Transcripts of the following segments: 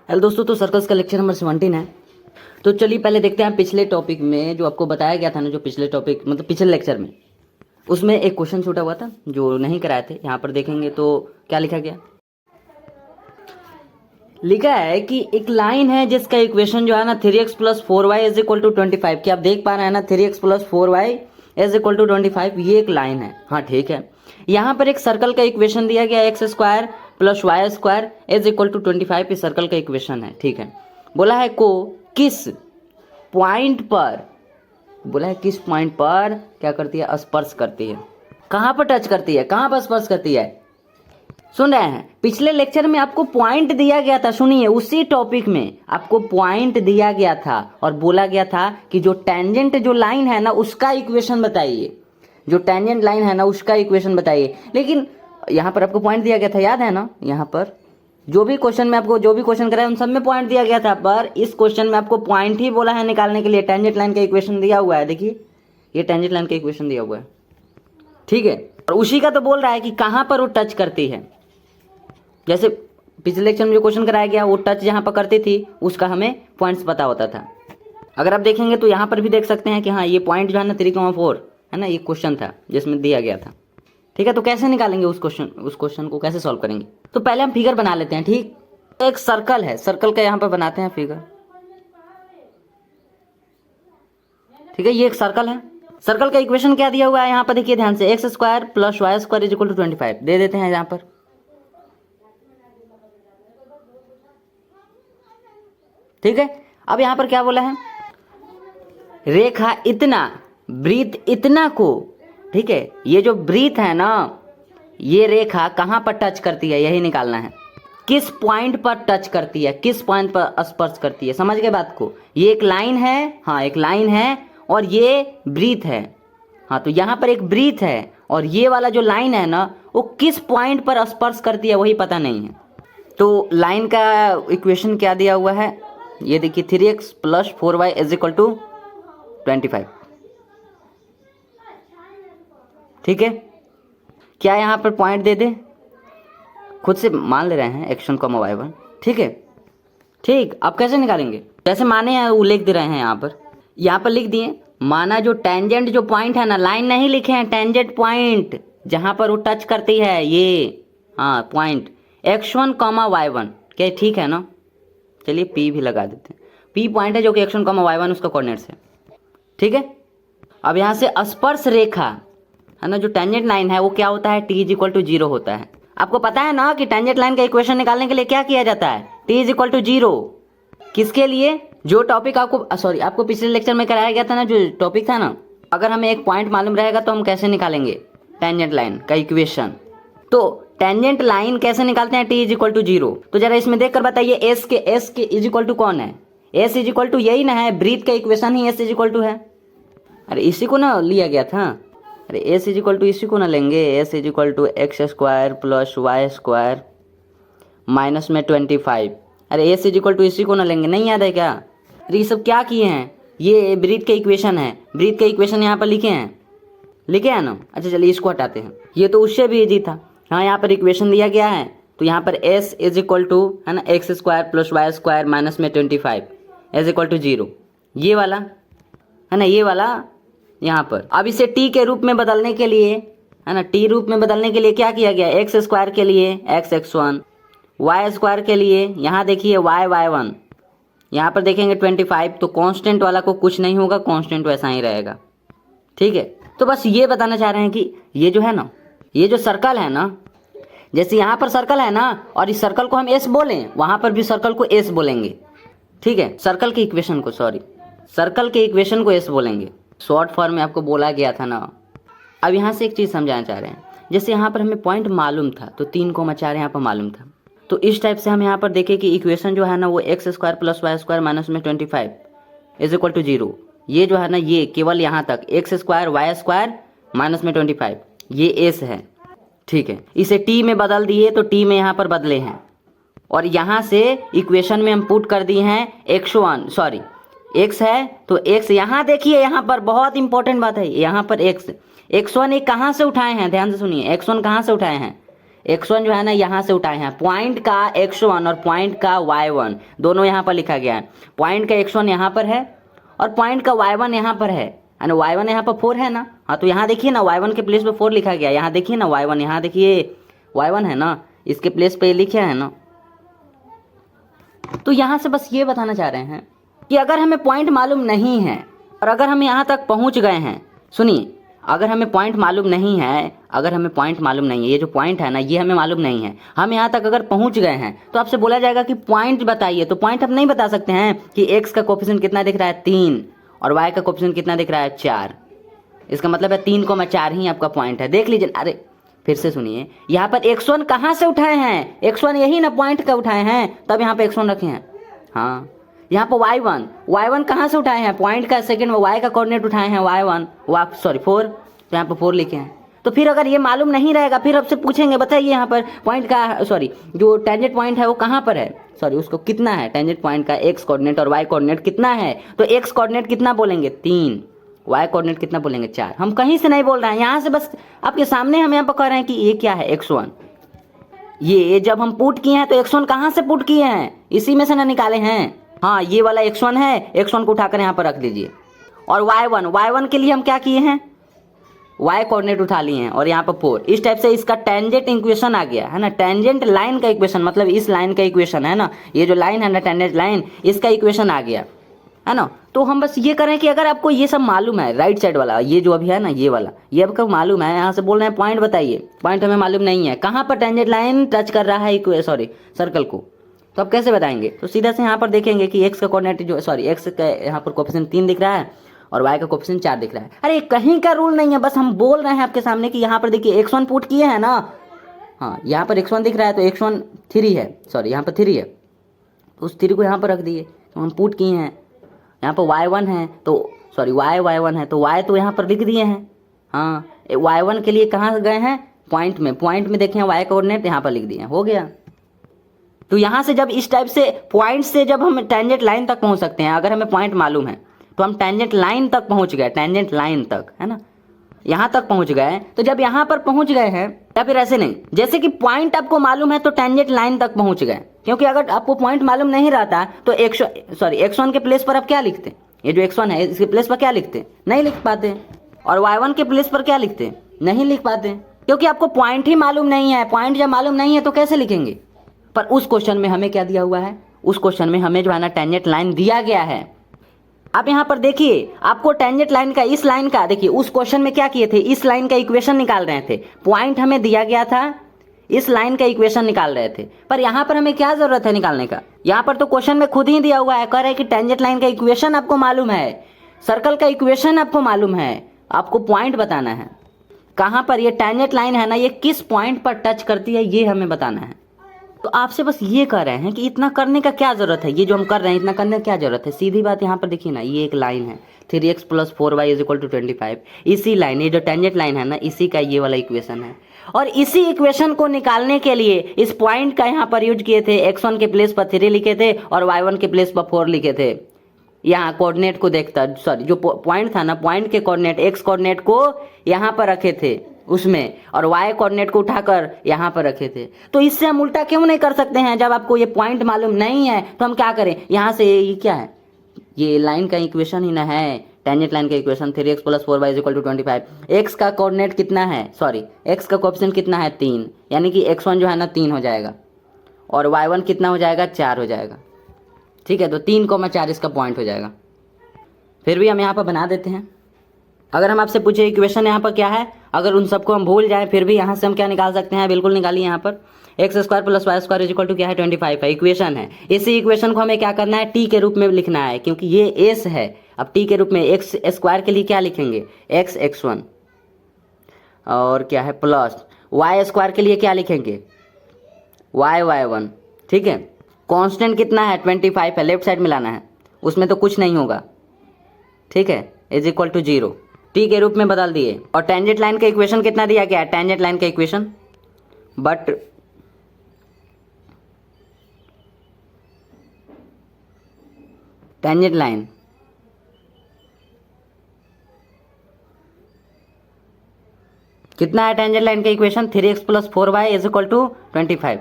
Hello दोस्तों, तो circles का लेक्चर नंबर 17 है। तो चलिए पहले देखते हैं पिछले टॉपिक में जो आपको बताया गया था ना, जो पिछले टॉपिक मतलब पिछले लेक्चर में, उसमें एक क्वेश्चन छूटा हुआ था जो नहीं कराए थे। यहाँ पर देखेंगे तो क्या लिखा गया, लिखा है कि एक लाइन है जिसका इक्वेशन जो है ना 3x plus 4y is equal to 25। क्या आप देख पा रहे हैं ना, 3x plus 4y is equal to 25, ये एक लाइन है। हाँ ठीक है, यहाँ पर एक सर्कल का इक्वेशन दिया गया x square plus y square is equal to 25, इस सर्कल का इक्वेशन है। ठीक है, बोला है को किस पॉइंट पर, बोला है किस पॉइंट पर क्या करती है, स्पर्श करती है। कहाँ पर टच करती है, कहाँ पर स्पर्श करती है, सुन रहे हैं। पिछले लेक्चर में आपको पॉइंट दिया गया था, सुनिए, उसी टॉपिक में आपको पॉइंट दिया गया था और बोला गया था कि जो टेंजेंट जो लाइन है ना उसका इक्वेशन बताइए, जो टेंजेंट लाइन है ना उसका इक्वेशन बताइए। लेकिन यहाँ पर आपको पॉइंट दिया गया था, याद है ना। यहाँ पर जो भी क्वेश्चन में आपको जो भी क्वेश्चन कराया उन सब में पॉइंट दिया गया था, पर इस क्वेश्चन में आपको पॉइंट ही बोला है निकालने के लिए। टेंजेंट लाइन का इक्वेशन दिया हुआ है, देखिए ये टेंजेंट लाइन का इक्वेशन दिया हुआ है। ठीक है, और उसी का तो बोल रहा है कि कहाँ पर वो टच करती है। जैसे पिछले लेक्चर में जो क्वेश्चन कराया गया वो टच जहाँ पर करती थी उसका हमें पॉइंट्स पता होता था। अगर आप देखेंगे तो यहाँ पर भी देख सकते हैं कि हाँ ये पॉइंट जो है ना 3,4 है ना, ये क्वेश्चन था जिसमें दिया गया था। ठीक है, तो कैसे निकालेंगे उस क्वेश्चन को कैसे सॉल्व करेंगे। तो पहले हम फिगर बना लेते हैं। ठीक, एक सर्कल है, सर्कल का यहाँ पर बनाते हैं फिगर। ठीक है, ये एक सर्कल है। सर्कल का इक्वेशन क्या दिया हुआ है यहाँ पर, देखिए ध्यान से, x square plus y square is equal to 25 दे देते हैं यहाँ पर। ठीक है, अब यहां पर क्या बोला है, रेखा इतना ब्रीथ इतना को, ठीक है, ये जो ब्रीथ है ना ये रेखा कहां पर टच करती है यही निकालना है। किस पॉइंट पर टच करती है, किस पॉइंट पर स्पर्श करती है, समझ गए बात को। ये एक लाइन है, हाँ एक लाइन है, और ये ब्रीथ है। हाँ तो यहां पर एक ब्रीथ है और ये वाला जो लाइन है ना वो किस पॉइंट पर स्पर्श करती है वही पता नहीं है। तो लाइन का इक्वेशन क्या दिया हुआ है, ये देखिए 3x plus 4y is equal to 25। ठीक है, क्या यहाँ पर पॉइंट दे दे, खुद से मान ले रहे हैं x1 कॉमा y1। ठीक है, ठीक, अब कैसे निकालेंगे, जैसे माने हैं वो लिख दे रहे हैं यहाँ पर लिख दिए। माना जो टेंजेंट जो पॉइंट है ना, लाइन नहीं लिखे हैं, टेंजेंट पॉइंट जहाँ पर वो टच करती है ये, हाँ पॉइंट x1 कॉमा y1। क्या ठीक है ना, चलिए P भी लगा देते हैं। P पॉइंट है जो कि x1 कॉमा y1 उसका कोऑर्डिनेट्स है। ठीक है, अब यहाँ से स्पर्श रेखा है ना, जो टेंजेंट लाइन है वो क्या होता है, t इज इक्वल टू 0 होता है। आपको पता है ना कि टेंजेंट लाइन का इक्वेशन निकालने के लिए क्या किया जाता है, t इज इक्वल टू 0। किसके लिए, जो टॉपिक आपको सॉरी आपको पिछले लेक्चर में कराया गया था ना, जो टॉपिक था ना, अगर हमें एक पॉइंट मालूम रहेगा तो हम कैसे निकालेंगे टेंजेंट लाइन का इक्वेशन। तो टेंजेंट लाइन कैसे निकालते हैं, t इज इक्वल टू 0। तो जरा इसमें देखकर बताइए, s के इज इक्वल टू कौन है, s इज इक्वल टू यही ना है, ब्रीथ का इक्वेशन ही s इज इक्वल टू है। अरे इसी को ना लिया गया था, अरे s इज इक्वल टू इसी को ना लेंगे, s is equal to x square plus y square minus में 25। अरे s इज इक्वल टू इसी को ना लेंगे, नहीं याद है क्या। अरे ये सब क्या किए हैं, ये ब्रीथ का इक्वेशन है, ब्रीथ का इक्वेशन यहाँ पर लिखे हैं ना। अच्छा चलिए इसको हटाते हैं, ये तो उससे भी इजी था। हाँ यहाँ पर इक्वेशन दिया गया है, तो यहाँ पर s इज इक्वल टू है ना x square plus y square minus में 25 इज इक्वल टू 0, ये वाला है ना, ये वाला यहाँ पर। अब इसे t के रूप में बदलने के लिए है ना, t रूप में बदलने के लिए क्या किया गया, एक्स स्क्वायर के लिए x1, वाई स्क्वायर के लिए यहाँ देखिए y1, यहाँ पर देखेंगे 25, तो कांस्टेंट वाला को कुछ नहीं होगा, कांस्टेंट वैसा ही रहेगा। ठीक है, तो बस ये बताना चाह रहे हैं कि ये जो है ना, ये जो सर्कल है ना, जैसे यहाँ पर सर्कल है ना और इस सर्कल को हम एस बोलें, वहां पर भी सर्कल को एस बोलेंगे। ठीक है, सर्कल के इक्वेशन को एस बोलेंगे, शॉर्ट फॉर्म में आपको बोला गया था ना। अब यहाँ से एक चीज़ समझाना चाह रहे हैं, जैसे यहाँ पर हमें पॉइंट मालूम था तो 3,4 यहाँ पर मालूम था, तो इस टाइप से हम यहाँ पर देखें कि इक्वेशन जो है ना वो x square plus y square minus में 25 इज इक्वल टू 0, ये जो है ना ये केवल यहाँ तक x square y square minus में 25 ये एस है। ठीक है, इसे टी में बदल दिए तो टी में यहाँ पर बदले हैं, और यहाँ से इक्वेशन में हम पुट कर दिए हैं x1 सॉरी x है तो x, यहाँ देखिए यहाँ पर बहुत इंपॉर्टेंट बात है, यहाँ पर x x1 एक कहाँ से उठाए हैं, ध्यान से सुनिए, x1 कहाँ से उठाए हैं, x1 जो है ना यहाँ से उठाए हैं, पॉइंट का x1 और पॉइंट का y1 दोनों यहाँ पर लिखा गया है। पॉइंट का x1 यहाँ पर है और पॉइंट का y1 यहाँ पर है ना, y1 यहाँ पर 4 है ना। हाँ तो यहाँ देखिए ना y1 के प्लेस पे 4 लिखा गया, यहाँ देखिए ना y1, यहाँ देखिए y1 है ना, इसके प्लेस पे लिखा है ना। तो यहाँ से बस ये बताना चाह रहे हैं कि अगर हमें पॉइंट मालूम नहीं है और अगर हम यहाँ तक पहुँच गए हैं, सुनिए, अगर हमें पॉइंट मालूम नहीं है, अगर हमें पॉइंट मालूम नहीं है, ये जो पॉइंट है ना ये हमें मालूम नहीं है, हम यहाँ तक अगर पहुँच गए हैं तो आपसे बोला जाएगा कि पॉइंट बताइए। तो पॉइंट हम नहीं बता सकते हैं कि x का कोफिशिएंट कितना दिख रहा है 3 और y का कोफिशिएंट कितना दिख रहा है 4। इसका मतलब है 3,4 ही आपका पॉइंट है। देख लीजिए, अरे फिर से सुनिए, यहाँ पर x1 कहाँ से उठाए हैं, x1 यही ना पॉइंट का उठाए हैं, तब यहाँ पे x1 रखे हैं। हाँ यहाँ पर y1 कहाँ से उठाए हैं, पॉइंट का सेकंड में y का कोऑर्डिनेट उठाए हैं y1 4, तो यहाँ पर 4 लिखे हैं। तो फिर अगर ये मालूम नहीं रहेगा फिर आपसे पूछेंगे बताइए यहाँ पर पॉइंट का जो टेंजेंट पॉइंट है वो कहाँ पर है, उसको कितना है, टेंजेंट पॉइंट का x कोऑर्डिनेट और y कोऑर्डिनेट कितना है। तो x कोऑर्डिनेट कितना बोलेंगे 3, y कोऑर्डिनेट कितना बोलेंगे 4। हम कहीं से नहीं बोल रहे हैं, यहाँ से बस आपके सामने हम यहाँ पर कह रहे हैं कि ये क्या है x1। ये जब हम पुट किए हैं तो x1 कहाँ से पुट किए हैं, इसी में से ना निकाले हैं। हाँ ये वाला x1 है, x1 को उठाकर यहाँ पर रख दीजिए। और y1 के लिए हम क्या किए हैं, y कोऑर्डिनेट उठा लिए हैं और यहाँ पर 4। इस टाइप से इसका टेंजेंट इक्वेशन आ गया है ना, टेंजेंट लाइन का इक्वेशन, मतलब इस लाइन का इक्वेशन है ना, ये जो लाइन है ना टेंजेंट लाइन, इसका इक्वेशन आ गया है ना। तो हम बस ये करें कि अगर आपको ये सब मालूम है, राइट साइड वाला ये जो अभी है ना ये वाला, ये आपको मालूम है, यहाँ से बोल रहे हैं पॉइंट बताइए, पॉइंट हमें मालूम नहीं है, कहाँ पर टेंजेंट लाइन टच कर रहा है सर्कल को, तो आप कैसे बताएंगे। तो सीधा से यहाँ पर देखेंगे कि x का कोऑर्डिनेट जो x का यहाँ पर कोफिशिएंट 3 दिख रहा है और y का कोफिशिएंट 4 दिख रहा है। अरे कहीं का रूल नहीं है, बस हम बोल रहे हैं आपके सामने कि यहाँ पर देखिए x1 पुट किए हैं ना, हाँ यहाँ पर x1 दिख रहा है तो x1 3 है, यहाँ पर 3 है, तो उस 3 को यहाँ पर रख दिए, तो हम पुट किए हैं। यहाँ पर y1 है तो y1 है तो y तो यहाँ पर लिख दिए हैं। हाँ y1 के लिए कहाँ गए हैं, पॉइंट में देखें y का कोऑर्डिनेट यहाँ पर लिख दिए, हो गया। तो यहाँ से जब इस टाइप से पॉइंट से जब हम टेंजेंट लाइन तक पहुँच सकते हैं, अगर हमें पॉइंट मालूम है तो हम टेंजेंट लाइन तक पहुँच गए, टेंजेंट लाइन तक है ना, यहाँ तक पहुँच गए। तो जब यहाँ पर पहुँच गए हैं, या फिर ऐसे नहीं, जैसे कि पॉइंट आपको मालूम है तो टेंजेंट लाइन तक पहुँच गए, क्योंकि अगर आपको पॉइंट मालूम नहीं रहता तो x1 के प्लेस पर आप क्या लिखते, ये जो x1 है इसके प्लेस पर क्या लिखते, नहीं लिख पाते। और y1 के प्लेस पर क्या लिखते, नहीं लिख पाते, क्योंकि आपको पॉइंट ही मालूम नहीं है। पॉइंट जब मालूम नहीं है तो कैसे लिखेंगे। पर उस क्वेश्चन में हमें क्या दिया हुआ है, उस क्वेश्चन में हमें जो है ना टेंजेंट लाइन दिया गया है। आप यहाँ पर देखिए, आपको टेंजेंट लाइन का, इस लाइन का, देखिए उस क्वेश्चन में क्या किए थे, इस लाइन का इक्वेशन निकाल रहे थे, पॉइंट हमें दिया गया था, इस लाइन का इक्वेशन निकाल रहे थे। पर यहाँ पर हमें क्या जरूरत है निकालने का, यहाँ पर तो क्वेश्चन में खुद ही दिया हुआ है, कह रहे हैं कि टेंजेंट लाइन का इक्वेशन आपको मालूम है, सर्कल का इक्वेशन आपको मालूम है, आपको पॉइंट बताना है। कहाँ पर ये टेंजेंट लाइन है ना, ये किस पॉइंट पर टच करती है ये हमें बताना है। तो आपसे बस ये कह रहे हैं कि इतना करने का क्या ज़रूरत है, ये जो हम कर रहे हैं इतना करने का क्या ज़रूरत है। सीधी बात, यहाँ पर देखिए ना, ये एक लाइन है 3x + 4y = 25। इसी लाइन, ये जो टेंजेंट लाइन है ना, इसी का ये वाला इक्वेशन है। और इसी इक्वेशन को निकालने के लिए इस पॉइंट का यहाँ पर यूज किए थे, x1 के प्लेस पर 3 लिखे थे और y1 के प्लेस पर 4 लिखे थे। यहाँ कोऑर्डिनेट को देखता, जो पॉइंट था ना, पॉइंट के कोऑर्डिनेट, x कोऑर्डिनेट को यहाँ पर रखे थे उसमें, और y कोऑर्डिनेट को उठाकर यहाँ पर रखे थे। तो इससे हम उल्टा क्यों नहीं कर सकते हैं, जब आपको ये पॉइंट मालूम नहीं है तो हम क्या करें, यहाँ से ये क्या है, ये लाइन का इक्वेशन ही ना है, टेंजेंट लाइन का इक्वेशन 3x + 4y = 25। x का कोऑर्डिनेट कितना है, x का कोएफिशिएंट कितना है 3, यानी कि x1 जो है ना 3 हो जाएगा और y1 कितना हो जाएगा, 4 हो जाएगा। ठीक है, तो 3,4 इसका पॉइंट हो जाएगा। फिर भी हम यहाँ पर बना देते हैं। अगर हम आपसे पूछे इक्वेशन यहाँ पर क्या है, अगर उन सबको हम भूल जाएं फिर भी यहाँ से हम क्या निकाल सकते हैं, बिल्कुल निकालिए। यहाँ पर x² + y² = क्या है, 25 है, इक्वेशन है। इसी इक्वेशन को हमें क्या करना है, t के रूप में लिखना है, क्योंकि ये s है। अब t के रूप में x² के लिए क्या लिखेंगे, x(x1) और क्या है प्लस y² के लिए क्या लिखेंगे, y(y1). ठीक है, कांस्टेंट कितना है, 25 है, लेफ्ट साइड में लाना है, उसमें तो कुछ नहीं होगा। ठीक है, = 0, t के रूप में बदल दिए। और टेंजेंट लाइन का इक्वेशन कितना दिया गया है, टेंजेंट लाइन का इक्वेशन, बट टेंजेंट लाइन कितना है टेंजेंट लाइन का equation? 3x plus 4y is equal to 25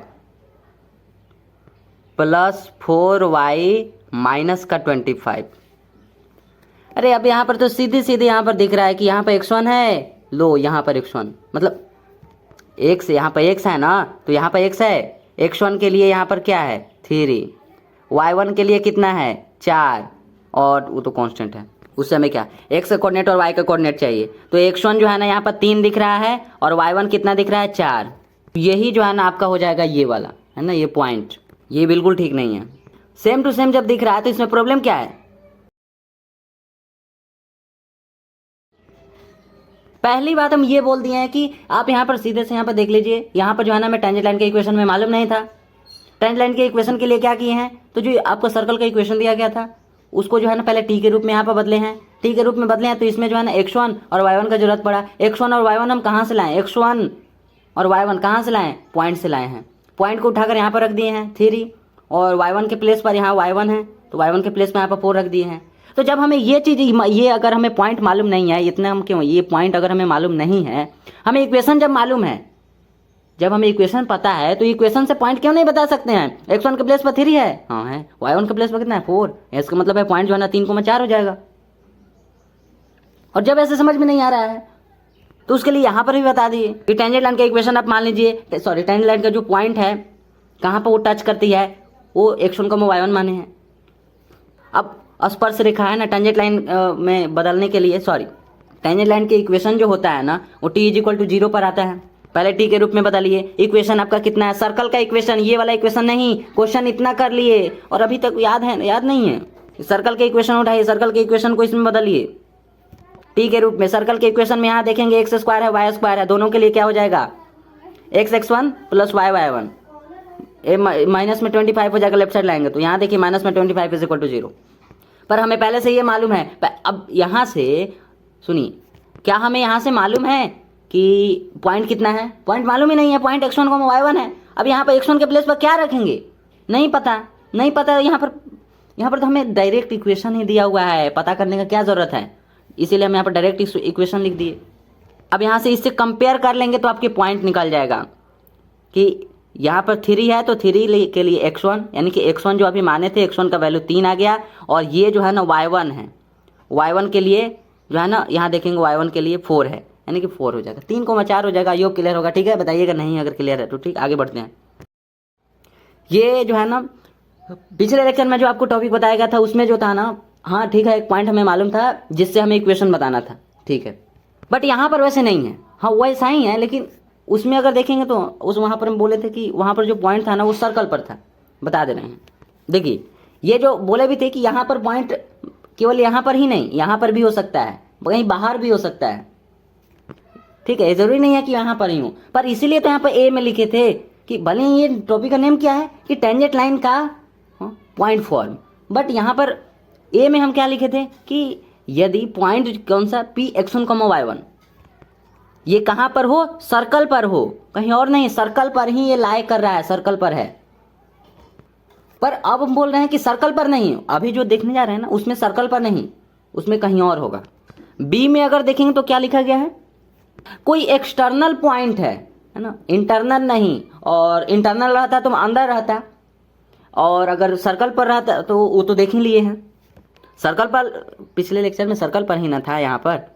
plus 4y minus का 25। अरे अब यहाँ पर तो सीधे सीधे यहाँ पर दिख रहा है कि यहाँ पर x1 है, लो यहाँ पर x1 मतलब x, यहाँ पर x है ना, तो यहाँ पर x है। x1 के लिए यहाँ पर क्या है 3, y1 के लिए कितना है 4, और वो तो कांस्टेंट है, उससे हमें क्या x का कोऑर्डिनेट और y का कोऑर्डिनेट चाहिए। तो x1 जो है ना यहाँ पर 3 दिख रहा है और y1 कितना दिख रहा है 4। यही जो है ना आपका हो जाएगा ये वाला, है ना, ये पॉइंट, ये बिल्कुल ठीक नहीं है। सेम टू सेम जब दिख रहा है तो इसमें प्रॉब्लम क्या है? पहली बात हम ये बोल दिए हैं कि आप यहाँ पर सीधे से यहाँ पर देख लीजिए, यहाँ पर जो है ना हमें टेंजेंट लाइन के इक्वेशन में मालूम नहीं था। टेंजेंट लाइन के इक्वेशन के लिए क्या किए हैं, तो जो आपको सर्कल का इक्वेशन दिया गया था उसको जो है ना पहले टी के रूप में यहाँ पर बदले हैं, टी के रूप में बदले हैं, तो इसमें जो है ना x1 और y1 का जरूरत पड़ा। x1 और y1 हम कहाँ से लाएं? x1 और y1 कहाँ से लाएं? पॉइंट से लाए हैं। पॉइंट को उठाकर यहाँ पर रख दिए हैं 3, और y1 के प्लेस पर यहाँ y1 है, तो y1 के प्लेस में यहाँ पर 4 रख दिए हैं। तो जब हमें ये चीज़, ये अगर हमें पॉइंट मालूम नहीं है, इतना हम क्यों, ये पॉइंट अगर हमें मालूम नहीं है, हमें इक्वेशन जब मालूम है, जब हमें इक्वेशन पता है, तो इक्वेशन से पॉइंट क्यों नहीं बता सकते हैं? x1 के प्लेस पर 3 है, हाँ है, y1 के प्लेस पर कितना है 4, इसका मतलब है पॉइंट जो है ना 3 को 4 हो जाएगा। और जब ऐसे समझ में नहीं आ रहा है तो उसके लिए यहाँ पर भी बता दिए कि टेंजेंट लाइन का इक्वेशन आप मान लीजिए, सॉरी टेंजेंट लाइन का जो पॉइंट है कहाँ पर वो टच करती है, वो x1 को y1 माने हैं। अब स्पर्श रेखा है ना टेंजेंट लाइन में बदलने के लिए, सॉरी टेंजेंट लाइन के इक्वेशन जो होता है ना वो t इज इक्वल टू 0 पर आता है। पहले t के रूप में बदलिए। इक्वेशन आपका कितना है? सर्कल का इक्वेशन, ये वाला इक्वेशन नहीं। क्वेश्चन इतना कर लिए और अभी तक याद है, याद नहीं है? सर्कल के इक्वेशन उठाइए, सर्कल के इक्वेशन को इसमें बदलिए t के रूप में। सर्कल के इक्वेशन में यहाँ देखेंगे एक्स स्क्वायर है वाई स्क्वायर है, दोनों के लिए क्या हो जाएगा x1 प्लस y1। माइनस में 25 हो जाएगा, लेफ्ट साइड लाएंगे तो यहाँ देखिए माइनस में 25 इज इक्वल टू 0। पर हमें पहले से ये मालूम है। अब यहाँ से सुनिए, क्या हमें यहाँ से मालूम है कि पॉइंट कितना है? पॉइंट मालूम ही नहीं है, पॉइंट x1 को y1 है। अब यहाँ पर x1 के प्लेस पर क्या रखेंगे? नहीं पता, नहीं पता। यहाँ पर तो हमें डायरेक्ट इक्वेशन ही दिया हुआ है, पता करने का क्या ज़रूरत है? इसीलिए हम यहाँ पर डायरेक्ट इक्वेशन लिख दिए। अब यहाँ से इससे कंपेयर कर लेंगे तो आपके पॉइंट निकल जाएगा कि यहाँ पर 3 है तो 3 के लिए x1, यानी कि x1 जो अभी माने थे x1 का वैल्यू 3 आ गया, और ये जो है ना y1 है, y1 के लिए जो है ना यहाँ देखेंगे y1 के लिए 4 है, यानी कि 4 हो जाएगा, 3 को 4 हो जाएगा। योग क्लियर होगा? ठीक है, बताइएगा नहीं अगर क्लियर है तो। ठीक, आगे बढ़ते हैं। ये जो है ना पिछले लेक्चर में जो आपको टॉपिक बताया गया था उसमें जो था ना, हाँ ठीक है, एक पॉइंट हमें मालूम था जिससे हमें इक्वेशन बताना था, ठीक है, बट यहाँ पर वैसे नहीं है। हाँ वैसा ही है, लेकिन उसमें अगर देखेंगे तो उस वहाँ पर हम बोले थे कि वहाँ पर जो पॉइंट था ना वो सर्कल पर था। बता दे रहे हैं, देखिए ये जो बोले भी थे कि यहाँ पर पॉइंट केवल यहाँ पर ही नहीं, यहाँ पर भी हो सकता है, कहीं बाहर भी हो सकता है, ठीक है, जरूरी नहीं है कि यहाँ पर ही हो। पर इसीलिए तो यहाँ पर ए में लिखे थे कि भले ही ये टॉपिक का नेम क्या है कि टेंजेंट लाइन का पॉइंट फॉर्म, बट यहाँ पर ए में हम क्या लिखे थे कि यदि पॉइंट कौन सा P(x1, y1) ये कहाँ पर हो? सर्कल पर हो, कहीं और नहीं, सर्कल पर ही ये लाई कर रहा है, सर्कल पर है। पर अब हम बोल रहे हैं कि सर्कल पर नहीं, अभी जो देखने जा रहे हैं ना उसमें सर्कल पर नहीं, उसमें कहीं और होगा। बी में अगर देखेंगे तो क्या लिखा गया है? कोई एक्सटर्नल पॉइंट है ना, इंटरनल नहीं। और इंटरनल रहता तो अंदर रहता, और अगर सर्कल पर रहता तो वो तो देख ही लिए हैं। सर्कल पर पिछले लेक्चर में सर्कल पर ही ना था यहाँ पर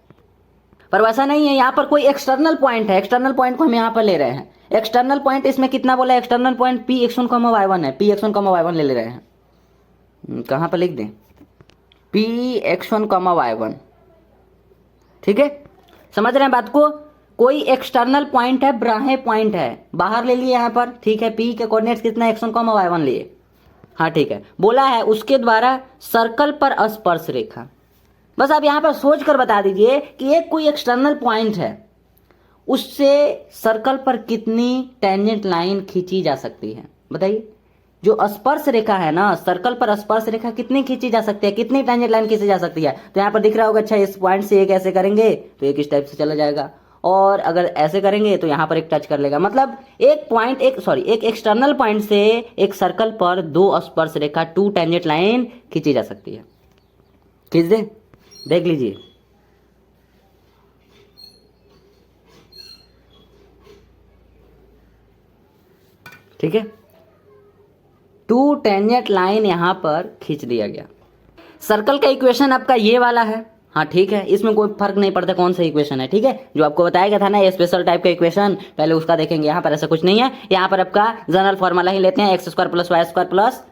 वैसा नहीं है। यहाँ पर कोई एक्सटर्नल पॉइंट है, एक्सटर्नल पॉइंट को हम यहाँ पर ले रहे हैं। एक्सटर्नल पॉइंट इसमें कितना बोला? एक्सटर्नल पॉइंट P(x1, y1) है, P(x1, y1) ले रहे हैं। कहाँ पर लिख दें? P(x1, y1), ठीक है, समझ रहे हैं बात को? कोई एक्सटर्नल पॉइंट है, बाह्य पॉइंट है, बाहर ले लिए यहाँ पर, ठीक है। P के कोऑर्डिनेट्स कितना? x1, y1 लिए, हाँ ठीक है। बोला है उसके द्वारा सर्कल पर स्पर्श रेखा। बस आप यहाँ पर सोच कर बता दीजिए कि एक कोई एक्सटर्नल पॉइंट है, उससे सर्कल पर कितनी टेंजेंट लाइन खींची जा सकती है? बताइए। जो स्पर्श रेखा है ना, सर्कल पर स्पर्श रेखा कितनी खींची जा सकती है, कितनी टेंजेंट लाइन खींची जा सकती है? तो यहाँ पर दिख रहा होगा, अच्छा इस पॉइंट से एक ऐसे करेंगे तो एक इस टाइप से चला जाएगा, और अगर ऐसे करेंगे तो यहाँ पर एक टच कर लेगा। मतलब एक पॉइंट, एक एक्सटर्नल पॉइंट से एक सर्कल पर 2 स्पर्श रेखा, 2 टेंजेंट लाइन खींची जा सकती है। खींच दे, देख लीजिए। ठीक है, टू टेंजेंट लाइन यहाँ पर खींच दिया गया। सर्कल का इक्वेशन आपका ये वाला है, हाँ ठीक है, इसमें कोई फर्क नहीं पड़ता कौन सा इक्वेशन है, ठीक है, जो आपको बताया गया था ना स्पेशल टाइप का इक्वेशन, पहले उसका देखेंगे। यहाँ पर ऐसा कुछ नहीं है, यहाँ पर आपका जनरल फॉर्मूला ही लेते हैं, x square plus y square plus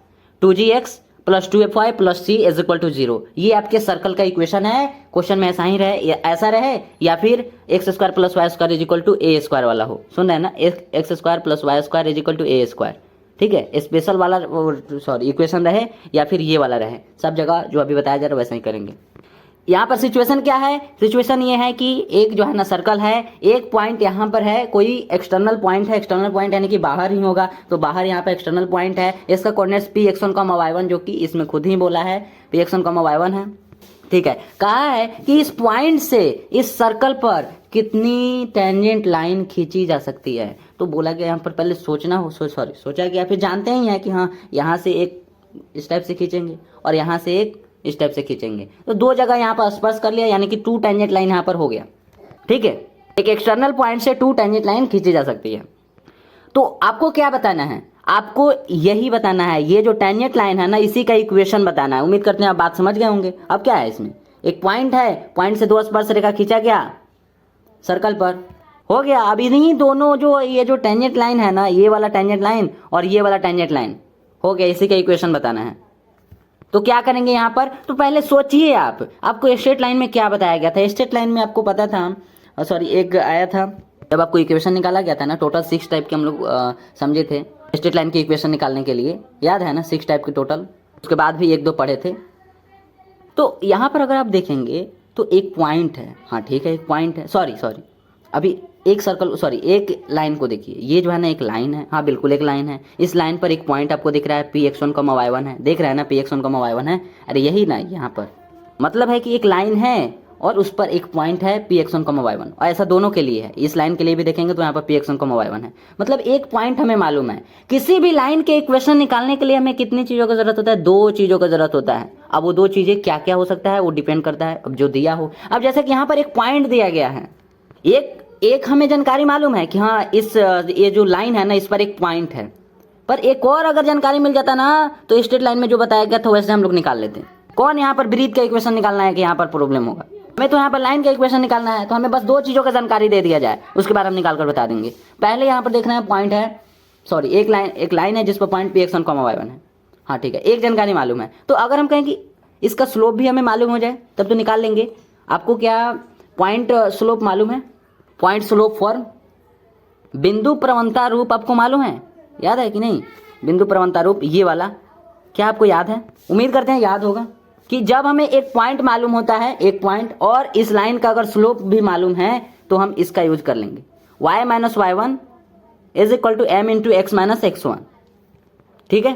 2gx plus 2fy plus c is equal to 0। ये आपके सर्कल का इक्वेशन है। क्वेश्चन में ऐसा ही रहे, ऐसा रहे, या फिर x square plus y square is equal to a square वाला हो। सुन रहे हैं ना, x square plus y square is equal to a square, ठीक है, स्पेशल वाला सॉरी इक्वेशन रहे या फिर ये वाला रहे, सब जगह जो अभी बताया जा रहा है वैसा ही करेंगे। यहाँ पर सिचुएशन क्या है, सिचुएशन ये है कि एक जो है ना सर्कल है, एक पॉइंट यहाँ पर है, कोई एक्सटर्नल पॉइंट है, एक्सटर्नल पॉइंट यानी कि बाहर ही होगा, तो बाहर यहाँ पर एक्सटर्नल पॉइंट है, इसका कोऑर्डिनेट्स px1, y1 जो कि इसमें खुद ही बोला है px1, y1 है, ठीक है। कहा है कि इस पॉइंट से इस सर्कल पर कितनी टेंजेंट लाइन खींची जा सकती है, तो बोला गया यहाँ पर पहले सोचना हो, सोचा गया, फिर जानते ही हैं कि हाँ यहाँ से एक इस टाइप से खींचेंगे और यहाँ से एक इस टाइप से खींचेंगे, तो दो जगह यहाँ पर स्पर्श कर लिया, यानी कि टू टेंजेंट लाइन यहाँ पर हो गया, ठीक है। एक एक्सटर्नल पॉइंट से टू टेंजेंट लाइन खींची जा सकती है। तो आपको क्या बताना है, आपको यही बताना है, ये जो टेंजेंट लाइन है ना इसी का इक्वेशन बताना है। उम्मीद करते हैं आप बात समझ गए होंगे। अब क्या है इसमें, एक पॉइंट है, पॉइंट से दो स्पर्श रेखा खींचा गया सर्कल पर, हो गया। अब इन्हीं दोनों जो ये जो टेंजेंट लाइन है ना, ये वाला टेंजेंट लाइन और ये वाला टेंजेंट लाइन हो गया, इसी का इक्वेशन बताना है। तो क्या करेंगे यहाँ पर, तो पहले सोचिए आपको स्ट्रेट लाइन में क्या बताया गया था। स्ट्रेट लाइन में आपको पता था, सॉरी एक आया था जब आपको इक्वेशन निकाला गया था ना, टोटल 6 टाइप के हम लोग समझे थे स्ट्रेट लाइन की इक्वेशन निकालने के लिए, याद है ना, 6 टाइप के टोटल, उसके बाद भी 1-2 पढ़े थे। तो यहाँ पर अगर आप देखेंगे तो एक पॉइंट है, हाँ ठीक है, एक पॉइंट है, सॉरी अभी एक सर्कल, सॉरी एक लाइन को देखिए, ये जो है ना एक लाइन है, हाँ बिल्कुल एक लाइन है, इस लाइन पर एक पॉइंट आपको दिख रहा है px1, y1 है, देख रहे हैं ना px1, y1 है, अरे यही ना, यहाँ पर मतलब है कि एक लाइन है और उस पर एक पॉइंट है px1, y1, और ऐसा दोनों के लिए है, इस लाइन के लिए भी देखेंगे तो यहाँ पर px1, y1 है, मतलब एक पॉइंट हमें मालूम है। किसी भी लाइन के इक्वेशन निकालने के लिए हमें कितनी चीज़ों की जरूरत होता है, 2 चीज़ों का जरूरत होता है। अब वो 2 चीज़ें क्या क्या हो सकता है वो डिपेंड करता है अब जो दिया हो। अब जैसे कि यहाँ पर एक पॉइंट दिया गया है, एक हमें जानकारी मालूम है कि हाँ ये जो लाइन है ना इस पर एक पॉइंट है, पर एक और अगर जानकारी मिल जाता ना तो स्ट्रेट लाइन में जो बताया गया था वैसे हम लोग निकाल लेते हैं। कौन यहाँ पर ब्रीथ का इक्वेशन निकालना है कि यहाँ पर प्रॉब्लम होगा, हमें तो यहाँ पर लाइन का इक्वेशन निकालना है, तो हमें बस 2 चीज़ों का जानकारी दे दिया जाए, उसके बाद हम निकाल कर बता देंगे। पहले यहाँ पर देखना है पॉइंट है, सॉरी एक लाइन है जिस पर पॉइंट px1, y1 है, हाँ ठीक है, एक जानकारी मालूम है। तो अगर हम कहें कि इसका स्लोप भी हमें मालूम हो जाए तब तो निकाल लेंगे। आपको क्या पॉइंट स्लोप मालूम है, पॉइंट स्लोप फॉर्म, बिंदु प्रवणता रूप आपको मालूम है, याद है कि नहीं, बिंदु प्रवणता रूप ये वाला, क्या आपको याद है, उम्मीद करते हैं याद होगा, कि जब हमें एक पॉइंट मालूम होता है, एक पॉइंट, और इस लाइन का अगर स्लोप भी मालूम है तो हम इसका यूज कर लेंगे, y minus y1 is equal to m into x minus x1, ठीक है।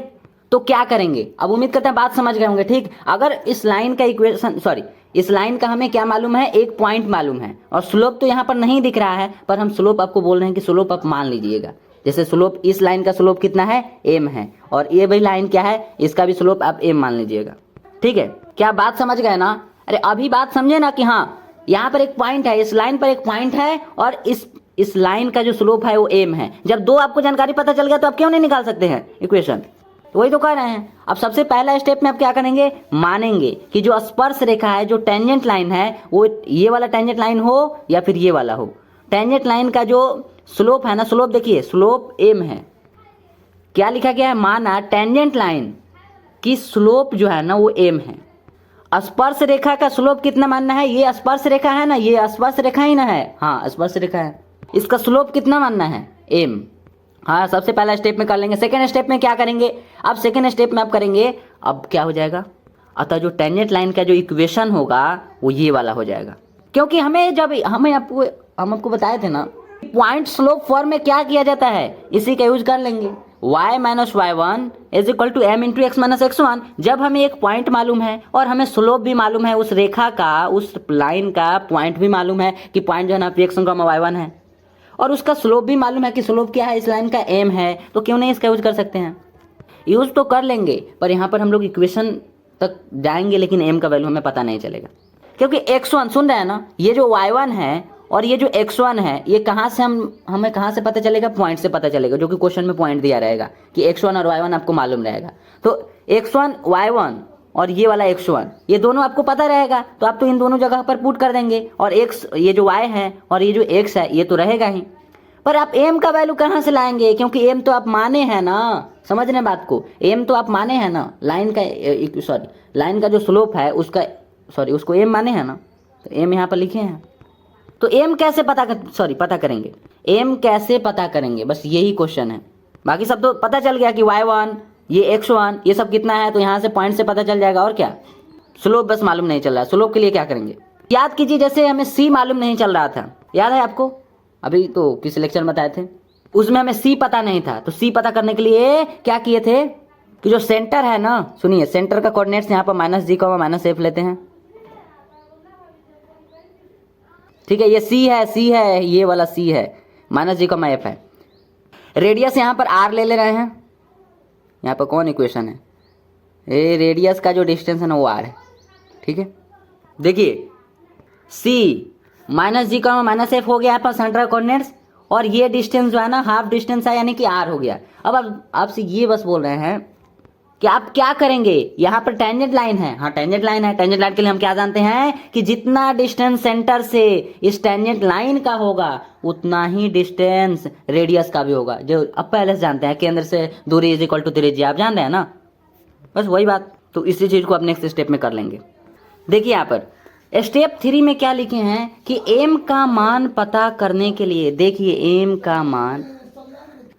तो क्या करेंगे, अब उम्मीद करते हैं बात समझ गए होंगे, ठीक। अगर इस लाइन का इक्वेशन, सॉरी इस लाइन का हमें क्या मालूम है, एक पॉइंट मालूम है, और स्लोप तो यहाँ पर नहीं दिख रहा है, पर हम स्लोप आपको बोल रहे हैं कि स्लोप आप मान लीजिएगा। जैसे स्लोप, इस लाइन का स्लोप कितना है, m है, और ये भी लाइन क्या है, इसका भी स्लोप आप m मान लीजिएगा, ठीक है। क्या बात समझ गए ना, अरे अभी बात समझे ना कि हाँ यहाँ पर एक पॉइंट है, इस लाइन पर एक पॉइंट है, और इस लाइन का जो स्लोप है वो m है। जब 2 आपको जानकारी पता चल गया तो आप क्यों नहीं निकाल सकते हैं इक्वेशन, तो वही तो कह रहे हैं। अब सबसे पहला स्टेप में आप क्या करेंगे, मानेंगे कि जो स्पर्श रेखा है, जो टेंजेंट लाइन है, वो ये वाला टेंजेंट लाइन हो या फिर ये वाला हो। टेंजेंट लाइन का जो स्लोप है ना, स्लोप देखिए, स्लोप m है, क्या लिखा गया है, माना टेंजेंट लाइन की स्लोप जो है ना वो m है। स्पर्श रेखा का स्लोप कितना मानना है, ये स्पर्श रेखा है ना, ये स्पर्श रेखा ही ना है, हाँ स्पर्श रेखा है, इसका स्लोप कितना मानना है, m। हाँ सबसे पहला स्टेप में कर लेंगे। सेकेंड स्टेप में क्या करेंगे, अब सेकेंड स्टेप में आप करेंगे, अब क्या हो जाएगा, अतः जो टेंजेंट लाइन का जो इक्वेशन होगा वो ये वाला हो जाएगा, क्योंकि हम आपको बताए थे ना पॉइंट स्लोप फॉर्म में क्या किया जाता है, इसी का यूज कर लेंगे। y minus y1 is equal to m into x minus x1। जब हमें एक पॉइंट मालूम है और हमें स्लोप भी मालूम है, उस रेखा का, उस लाइन का पॉइंट भी मालूम है कि पॉइंट जो है ना px1, y1 है, और उसका स्लोप भी मालूम है कि स्लोप क्या है, इस लाइन का m है, तो क्यों नहीं इसका यूज कर सकते हैं, यूज तो कर लेंगे, पर यहाँ पर हम लोग इक्वेशन तक जाएंगे लेकिन m का वैल्यू हमें पता नहीं चलेगा, क्योंकि x1 सुन रहे हैं ना, ये जो y1 है और ये जो x1 है ये कहाँ से हमें कहाँ से पता चलेगा, पॉइंट से पता चलेगा, जो कि क्वेश्चन में पॉइंट दिया रहेगा कि x1 और y1 आपको मालूम रहेगा। तो x1 y1 और ये वाला x1 ये दोनों आपको पता रहेगा, तो आप तो इन दोनों जगह पर पुट कर देंगे, और x ये जो y है और ये जो x है ये तो रहेगा ही। पर आप m का वैल्यू कहाँ से लाएंगे, क्योंकि m तो आप माने हैं ना, समझने बात को, m तो आप माने हैं ना, लाइन का जो स्लोप है उसका उसको m माने हैं ना, तो m यहाँ पर लिखे हैं। तो m कैसे पता करेंगे, m कैसे पता करेंगे, बस यही क्वेश्चन है। बाकी सब तो पता चल गया कि y1 ये x1 ये सब कितना है, तो यहाँ से पॉइंट से पता चल जाएगा, और क्या, स्लोप बस मालूम नहीं चल रहा है। स्लोप के लिए क्या करेंगे, याद कीजिए जैसे हमें c मालूम नहीं चल रहा था, याद है आपको, अभी तो किसी लेक्चर में बताए थे, उसमें हमें c पता नहीं था, तो c पता करने के लिए क्या किए थे कि जो सेंटर है ना, सुनिए सेंटर का कोऑर्डिनेट्स यहाँ पर -g, -f लेते हैं, ठीक है, ये c है, ये वाला c है, -g, f है। रेडियस यहाँ पर r ले रहे हैं, यहाँ पर कौन इक्वेशन है, ये रेडियस का जो डिस्टेंस है ना वो r है, ठीक है। देखिए c -g, -f हो गया यहाँ पर सेंटर कोऑर्डिनेट्स, और ये डिस्टेंस जो है ना हाफ डिस्टेंस है, यानी कि r हो गया। अब आपसे ये बस बोल रहे हैं कि आप क्या करेंगे, यहाँ पर टेंजेंट लाइन है, हाँ टेंजेंट लाइन है, टेंजेंट लाइन के लिए हम क्या जानते हैं कि जितना डिस्टेंस सेंटर से इस टेंजेंट लाइन का होगा उतना ही डिस्टेंस रेडियस का भी होगा, जो अब पहले से जानते हैं, केंद्र से दूरी = त्रिज्या, आप जान रहे हैं ना, बस वही बात। तो इसी चीज को आप नेक्स्ट स्टेप में कर लेंगे। देखिए यहाँ पर स्टेप 3 में क्या लिखे हैं कि m का मान पता करने के लिए, देखिए m का मान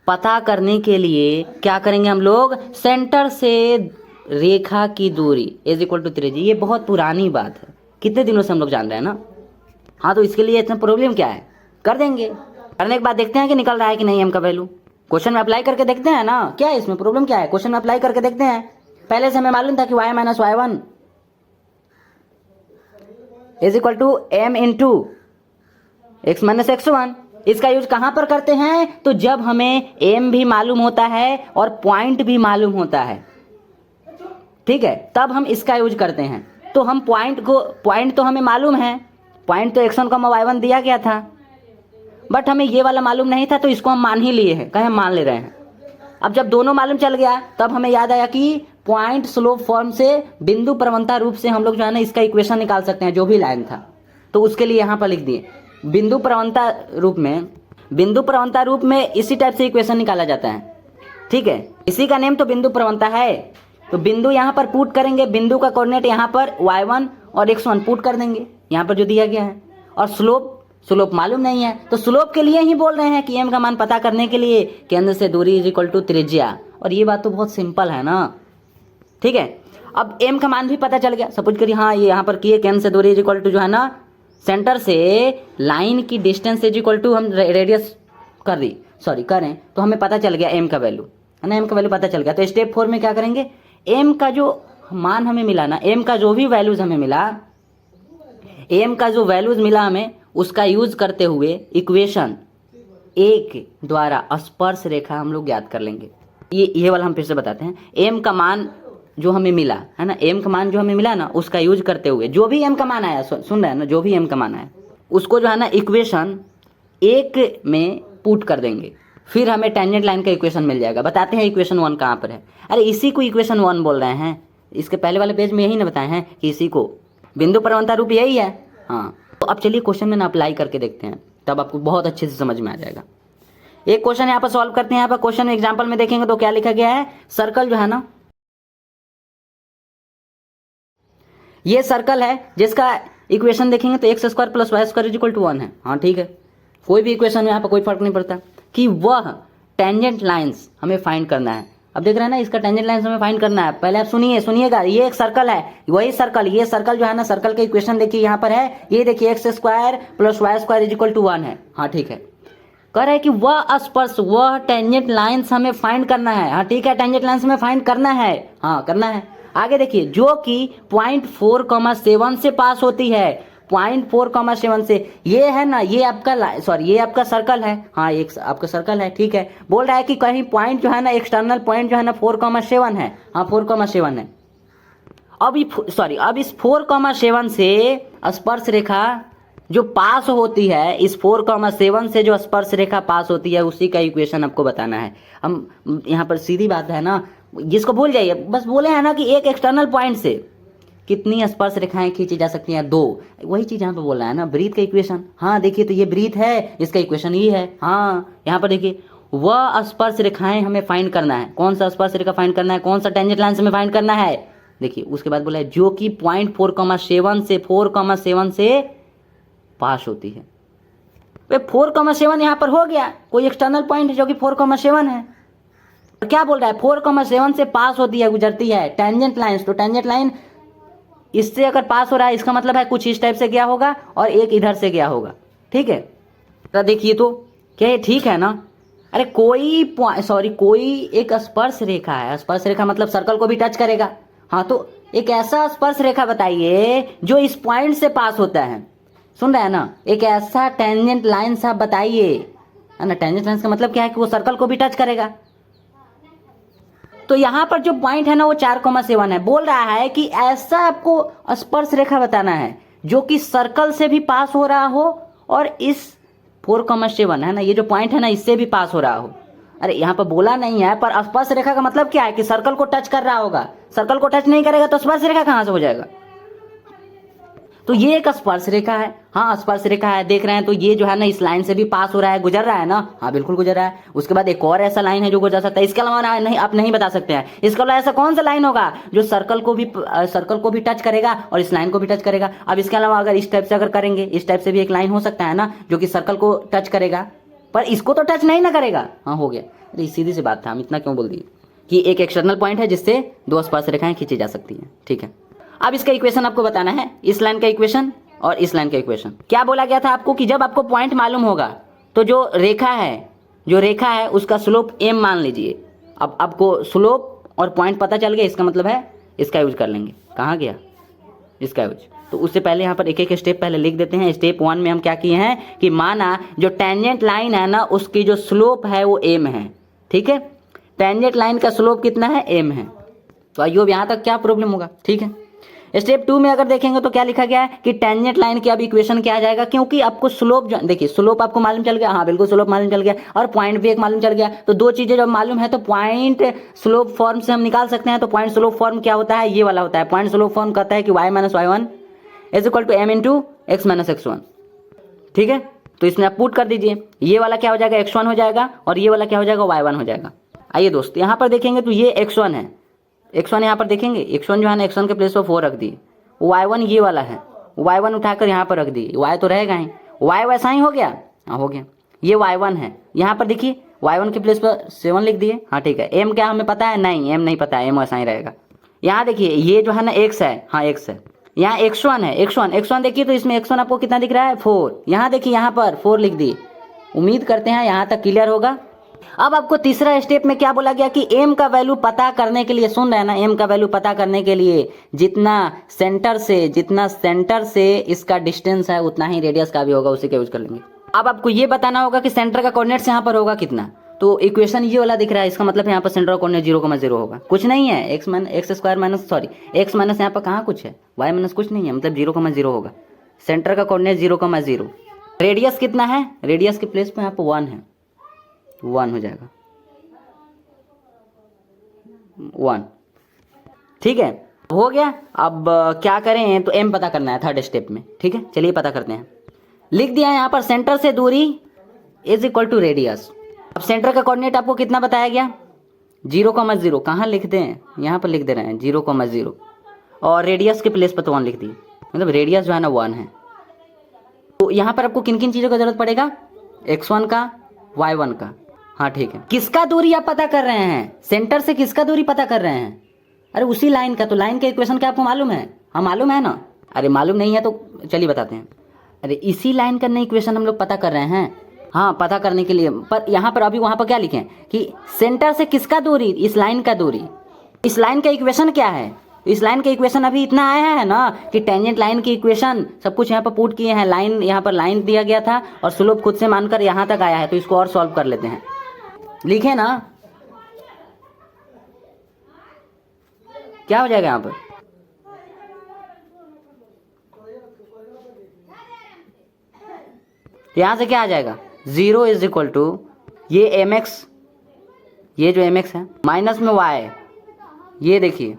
पता करने के लिए क्या करेंगे हम लोग, सेंटर से रेखा की दूरी = त्रिज्या। ये बहुत पुरानी बात है, कितने दिनों से हम लोग जान रहे हैं ना, हाँ, तो इसके लिए इतना प्रॉब्लम क्या है, कर देंगे। करने के बाद देखते हैं कि निकल रहा है कि नहीं m का वैल्यू, क्वेश्चन में अप्लाई करके देखते हैं ना, क्या है इसमें प्रॉब्लम, क्या है, क्वेश्चन में अप्लाई करके देखते हैं। पहले से हमें मालूम था कि y - y1 m × x - x1, इसका यूज कहां पर करते हैं, तो जब हमें m भी मालूम होता है और पॉइंट भी मालूम होता है, ठीक है, तब हम इसका यूज करते हैं। तो हम पॉइंट तो हमें मालूम है, पॉइंट तो x1, y1 दिया गया था, बट हमें ये वाला मालूम नहीं था, तो इसको हम मान ही लिए हैं, कहें मान ले रहे हैं। अब जब दोनों मालूम चल गया तब हमें याद आया कि पॉइंट स्लोप फॉर्म से बिंदु प्रवणता रूप से हम लोग जो है ना इसका इक्वेशन निकाल सकते हैं, जो भी लाइन था, तो उसके लिए यहाँ पर लिख दिए बिंदु प्रवणता रूप में इसी टाइप से इक्वेशन निकाला जाता है, ठीक है, इसी का नेम तो बिंदु प्रवणता है। तो बिंदु यहाँ पर पुट करेंगे, बिंदु का कोऑर्डिनेट यहाँ पर y1 और x1 पुट कर देंगे यहाँ पर जो दिया गया है, और स्लोप मालूम नहीं है, तो स्लोप के लिए ही बोल रहे हैं कि m का मान पता करने के लिए केंद्र से दूरी = त्रिज्या, और ये बात तो बहुत सिंपल है ना, ठीक है। अब m का मान भी पता चल गया, सपोज करिए, हाँ ये यहाँ पर किए केंद्र से दूरी = जो है ना सेंटर से लाइन की डिस्टेंस = हम रेडियस करें, तो हमें पता चल गया m का वैल्यू है ना, m का वैल्यू पता चल गया। तो स्टेप 4 में क्या करेंगे, m का जो मान हमें मिला ना, m का जो भी वैल्यूज हमें मिला, m का जो वैल्यूज मिला हमें, उसका यूज करते हुए इक्वेशन 1 द्वारा स्पर्श रेखा हम लोग ज्ञात कर लेंगे। ये वाला हम फिर से बताते हैं, m का मान जो हमें मिला है ना, m का मान जो हमें मिला ना, उसका यूज करते हुए जो भी m का मान आया, सुन रहे हैं ना, जो भी m का मान आया उसको जो है ना इक्वेशन 1 में पुट कर देंगे, फिर हमें टेंजेंट लाइन का इक्वेशन मिल जाएगा। बताते हैं इक्वेशन 1 कहाँ पर है, अरे इसी को इक्वेशन 1 बोल रहे हैं, इसके पहले वाले पेज में यही ना बताए हैं कि इसी को बिंदु प्रवणता रूप यही है, हाँ। तो अब चलिए क्वेश्चन में ना अप्लाई करके देखते हैं, तब आपको बहुत अच्छे से समझ में आ जाएगा। एक क्वेश्चन यहाँ पर सॉल्व करते हैं। यहाँ पर क्वेश्चन एग्जाम्पल में देखेंगे तो क्या लिखा गया है, सर्कल जो है ना, ये सर्कल है जिसका इक्वेशन देखेंगे तो x² + y² = 1 है, हाँ ठीक है, कोई भी इक्वेशन में यहाँ पर कोई फर्क नहीं पड़ता, कि वह टेंजेंट लाइंस हमें फाइंड करना है। अब देख रहे हैं ना, इसका टेंजेंट लाइंस हमें फाइंड करना है। पहले आप सुनिएगा, ये एक सर्कल है, वही सर्कल, ये सर्कल जो है ना, सर्कल का इक्वेशन देखिए यहाँ पर है, ये देखिए x² + y² = 1 है, हाँ ठीक है। कह रहा है कि वह टेंजेंट लाइंस हमें फाइंड करना है, हाँ ठीक है, टेंजेंट लाइंस हमें फाइंड करना है, हाँ करना है। आगे देखिए, जो कि पॉइंट 4,7 से पास होती है, पॉइंट 4,7 से, ये है ना, ये आपका सर्कल है, हाँ एक आपका सर्कल है, ठीक है। बोल रहा है कि कहीं पॉइंट जो है ना, एक्सटर्नल पॉइंट जो है ना 4,7 है, हाँ 4,7 है। अब इस 4,7 से स्पर्श रेखा जो पास होती है इस 4,7 से जो स्पर्श रेखा पास होती है उसी का इक्वेशन आपको बताना है। हम यहाँ पर सीधी बात है ना, जिसको भूल जाइए, बस बोले हैं ना कि एक एक्सटर्नल पॉइंट से कितनी स्पर्श रेखाएं खींची जा सकती हैं, 2। वही चीज यहाँ पे बोल रहा है ना, ब्रीथ का इक्वेशन। हाँ देखिए, तो ये ब्रीथ है, इसका इक्वेशन ये है। हाँ यहाँ पर देखिए, वह स्पर्श रेखाएं हमें फाइंड करना है। कौन सा स्पर्श रेखा फाइंड करना है, कौन सा टेंजेंट लाइन से हमें फाइंड करना है। देखिए उसके बाद बोला है जो कि पॉइंट 4,7 से पास होती है। वे 4,7 यहाँ पर हो गया, कोई एक्सटर्नल पॉइंट है जो कि 4,7 है। तो क्या बोल रहा है, 4,7 से पास होती है, गुजरती है टेंजेंट लाइन। तो टेंजेंट लाइन इससे अगर पास हो रहा है, इसका मतलब है कुछ इस टाइप से गया होगा और एक इधर से गया होगा। ठीक है, तो देखिए तो क्या ये ठीक है ना। अरे कोई एक स्पर्श रेखा है, स्पर्श रेखा मतलब सर्कल को भी टच करेगा। हाँ, तो एक ऐसा स्पर्श रेखा बताइए जो इस पॉइंट से पास होता है। सुन रहे हैं ना, एक ऐसा टेंजेंट लाइन साहब बताइए, है ना। टेंजेंट लाइन का मतलब क्या है कि वो सर्कल को भी टच करेगा। तो यहाँ पर जो पॉइंट है ना वो 4,7 है। बोल रहा है कि ऐसा आपको स्पर्श रेखा बताना है जो कि सर्कल से भी पास हो रहा हो और इस 4,7 है ना, ये जो पॉइंट है ना, इससे भी पास हो रहा हो। अरे यहाँ पर बोला नहीं है, पर स्पर्श रेखा का मतलब क्या है कि सर्कल को टच कर रहा होगा। सर्कल को टच नहीं करेगा तो स्पर्श रेखा कहाँ से हो जाएगा। तो ये एक स्पर्श रेखा है। हाँ स्पर्श रेखा है, देख रहे हैं। तो ये जो है ना इस लाइन से भी पास हो रहा है, गुजर रहा है ना। हाँ बिल्कुल गुजर रहा है। उसके बाद एक और ऐसा लाइन है जो गुजर सकता है, इसके अलावा नहीं, आप नहीं बता सकते हैं। इसके अलावा ऐसा कौन सा लाइन होगा जो सर्कल को भी टच करेगा और इस लाइन को भी टच करेगा। अब इसके अलावा अगर इस टाइप से अगर करेंगे, इस टाइप से भी एक लाइन हो सकता है ना जो कि सर्कल को टच करेगा, पर इसको तो टच नहीं ना करेगा। हाँ हो गया। अरे सीधी सी बात था, हम इतना क्यों बोल दिए कि एक एक्सटर्नल पॉइंट है जिससे 2 स्पर्श रेखाएं खींची जा सकती हैं। ठीक है, अब इसका इक्वेशन आपको बताना है, इस लाइन का इक्वेशन और इस लाइन का इक्वेशन। क्या बोला गया था आपको कि जब आपको पॉइंट मालूम होगा तो जो रेखा है उसका स्लोप m मान लीजिए। अब आपको स्लोप और पॉइंट पता चल गया, इसका मतलब है इसका यूज कर लेंगे। कहाँ गया इसका यूज। तो उससे पहले यहाँ पर एक एक स्टेप पहले लिख देते हैं। स्टेप 1 में हम क्या किए हैं कि माना जो टेंजेंट लाइन है ना उसकी जो स्लोप है वो m है। ठीक है, टेंजेंट लाइन का स्लोप कितना है, m है। तो आइए यहाँ तक क्या प्रॉब्लम होगा। ठीक है, स्टेप 2 में अगर देखेंगे तो क्या लिखा गया है कि टेंजेंट लाइन की अब इक्वेशन क्या आ जाएगा, क्योंकि आपको स्लोप देखिए, स्लोप आपको मालूम चल गया। हाँ बिल्कुल, स्लोप मालूम चल गया और पॉइंट भी एक मालूम चल गया। तो 2 चीजें जब मालूम है तो पॉइंट स्लोप फॉर्म से हम निकाल सकते हैं। तो पॉइंट स्लोप फॉर्म क्या होता है, ये वाला होता है। पॉइंट स्लोप फॉर्म कहता है कि y - y1 is equal to m into x - x1। ठीक है, तो इसमें आप पुट कर दीजिए। ये वाला क्या हो जाएगा, x1 हो जाएगा और ये वाला क्या हो जाएगा, y1 हो जाएगा। आइए दोस्त यहाँ पर देखेंगे तो ये x1 है। x1 यहाँ पर देखेंगे, x1 जो है ना, x1 के प्लेस पर 4 रख दिए। y1 ये वाला है, y1 उठाकर यहाँ पर रख दिए। y तो रहेगा ही, y वैसा ही हो गया। हाँ हो गया। ये y1 है, यहाँ पर देखिए y1 के प्लेस पर 7 लिख दिए। हाँ ठीक है, m क्या हमें पता है, नहीं m नहीं पता है, m वैसा ही रहेगा। यहाँ देखिए ये जो है ना x है, हाँ x है। यहाँ x1 है, x1 देखिए, तो इसमें x1 आपको कितना दिख रहा है, 4। यहाँ देखिए यहाँ पर 4 लिख दिए। उम्मीद करते हैं यहाँ तक क्लियर होगा। अब आपको तीसरा स्टेप में क्या बोला गया कि m का वैल्यू पता करने के लिए, सुन रहे हैं ना, m का वैल्यू पता करने के लिए जितना सेंटर से इसका डिस्टेंस है उतना ही रेडियस का भी होगा, उसी का यूज कर लेंगे। अब आपको ये बताना होगा कि सेंटर का कोऑर्डिनेट्स यहाँ पर होगा कितना। तो इक्वेशन ये वाला दिख रहा है, इसका मतलब यहाँ पर सेंटर का कोऑर्डिनेट 0,0 होगा। कुछ नहीं है, x माइनस यहाँ पर कहाँ कुछ है, y माइनस कुछ नहीं है, मतलब 0,0 होगा। सेंटर का कोऑर्डिनेट 0,0। रेडियस कितना है, रेडियस के प्लेस पे यहाँ पर 1 है, 1 हो जाएगा 1। ठीक है, हो गया। अब क्या करें, तो m पता करना है थर्ड स्टेप में। ठीक है, चलिए पता करते हैं। लिख दिया है यहाँ पर सेंटर से दूरी इज इक्वल टू रेडियस। अब सेंटर का कोऑर्डिनेट आपको कितना बताया गया, 0,0। कहाँ लिख दें, यहाँ पर लिख दे रहे हैं 0,0 और रेडियस के प्लेस पर तो 1 लिख दिए, मतलब रेडियस जो है ना 1 है। तो यहाँ पर आपको किन किन चीज़ों का जरूरत पड़ेगा, x1 का, y1 का। हाँ ठीक है, किसका दूरी आप पता कर रहे हैं, सेंटर से किसका दूरी पता कर रहे हैं, अरे उसी लाइन का। तो लाइन का इक्वेशन क्या आपको मालूम है, हाँ मालूम है ना। अरे मालूम नहीं है तो चलिए बताते हैं। अरे इसी लाइन का नई इक्वेशन हम लोग पता कर रहे हैं। हाँ पता करने के लिए, पर यहाँ पर अभी वहाँ पर क्या लिखें कि सेंटर से किसका दूरी, इस लाइन का दूरी। इस लाइन का इक्वेशन क्या है, इस लाइन का इक्वेशन अभी इतना आया है ना कि टेंजेंट लाइन की इक्वेशन सब कुछ यहाँ पर पुट किए हैं। लाइन यहाँ पर लाइन दिया गया था और स्लोप खुद से मानकर यहाँ तक आया है। तो इसको और सॉल्व कर लेते हैं, लिखे ना, क्या हो जाएगा यहाँ पर, तो यहाँ से क्या आ जाएगा, 0 इज इक्वल टू ये एम एक्स, ये जो एम एक्स है माइनस में वाई, ये देखिए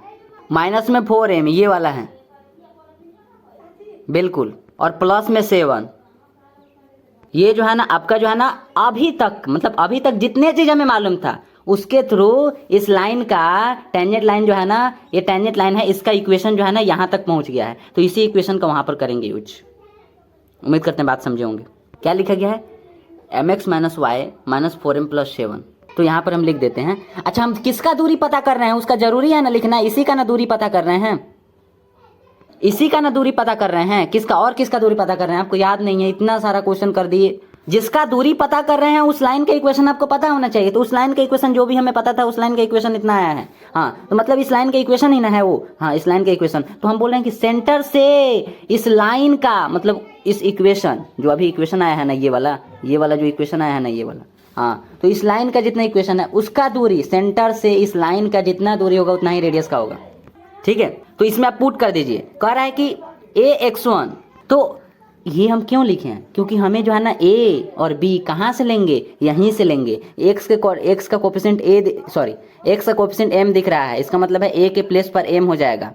माइनस में 4m ये वाला है बिल्कुल, और प्लस में 7। ये जो है ना आपका जो है ना अभी तक, मतलब अभी तक जितने चीज़ हमें मालूम था उसके थ्रू इस लाइन का टेंजेंट लाइन जो है ना, ये टेंजेंट लाइन है, इसका इक्वेशन जो है ना यहाँ तक पहुँच गया है। तो इसी इक्वेशन को वहाँ पर करेंगे यूज। उम्मीद करते हैं बात समझे होंगे। क्या लिखा गया है, m x minus y minus 4m plus 7। तो यहाँ पर हम लिख देते हैं। अच्छा, हम किसका दूरी पता कर रहे हैं, उसका जरूरी है ना लिखना, इसी का ना दूरी पता कर रहे हैं, इसी का ना दूरी पता कर रहे हैं। किसका और किसका दूरी पता कर रहे हैं, आपको याद नहीं है, इतना सारा क्वेश्चन कर दिए। जिसका दूरी पता कर रहे हैं उस लाइन का इक्वेशन आपको पता होना चाहिए। तो उस लाइन का इक्वेशन जो भी हमें पता था, उस लाइन का इक्वेशन इतना आया है। हाँ, तो मतलब इस लाइन का इक्वेशन ही ना है वो, हाँ इस लाइन का इक्वेशन। तो हम बोल रहे हैं कि सेंटर से इस लाइन का, मतलब इस इक्वेशन जो अभी इक्वेशन आया है ना, ये वाला जो इक्वेशन आया है ना, ये वाला, हाँ, तो इस लाइन का जितना इक्वेशन है उसका दूरी, सेंटर से इस लाइन का जितना दूरी होगा उतना ही रेडियस का होगा। ठीक है, तो इसमें आप पुट कर दीजिए। कह रहा है कि ax1, तो ये हम क्यों लिखे हैं, क्योंकि हमें जो है ना a और b कहाँ से लेंगे, यहीं से लेंगे। x का कोफिशिएंट x का कोफिशिएंट m दिख रहा है, इसका मतलब है a के प्लेस पर m हो जाएगा।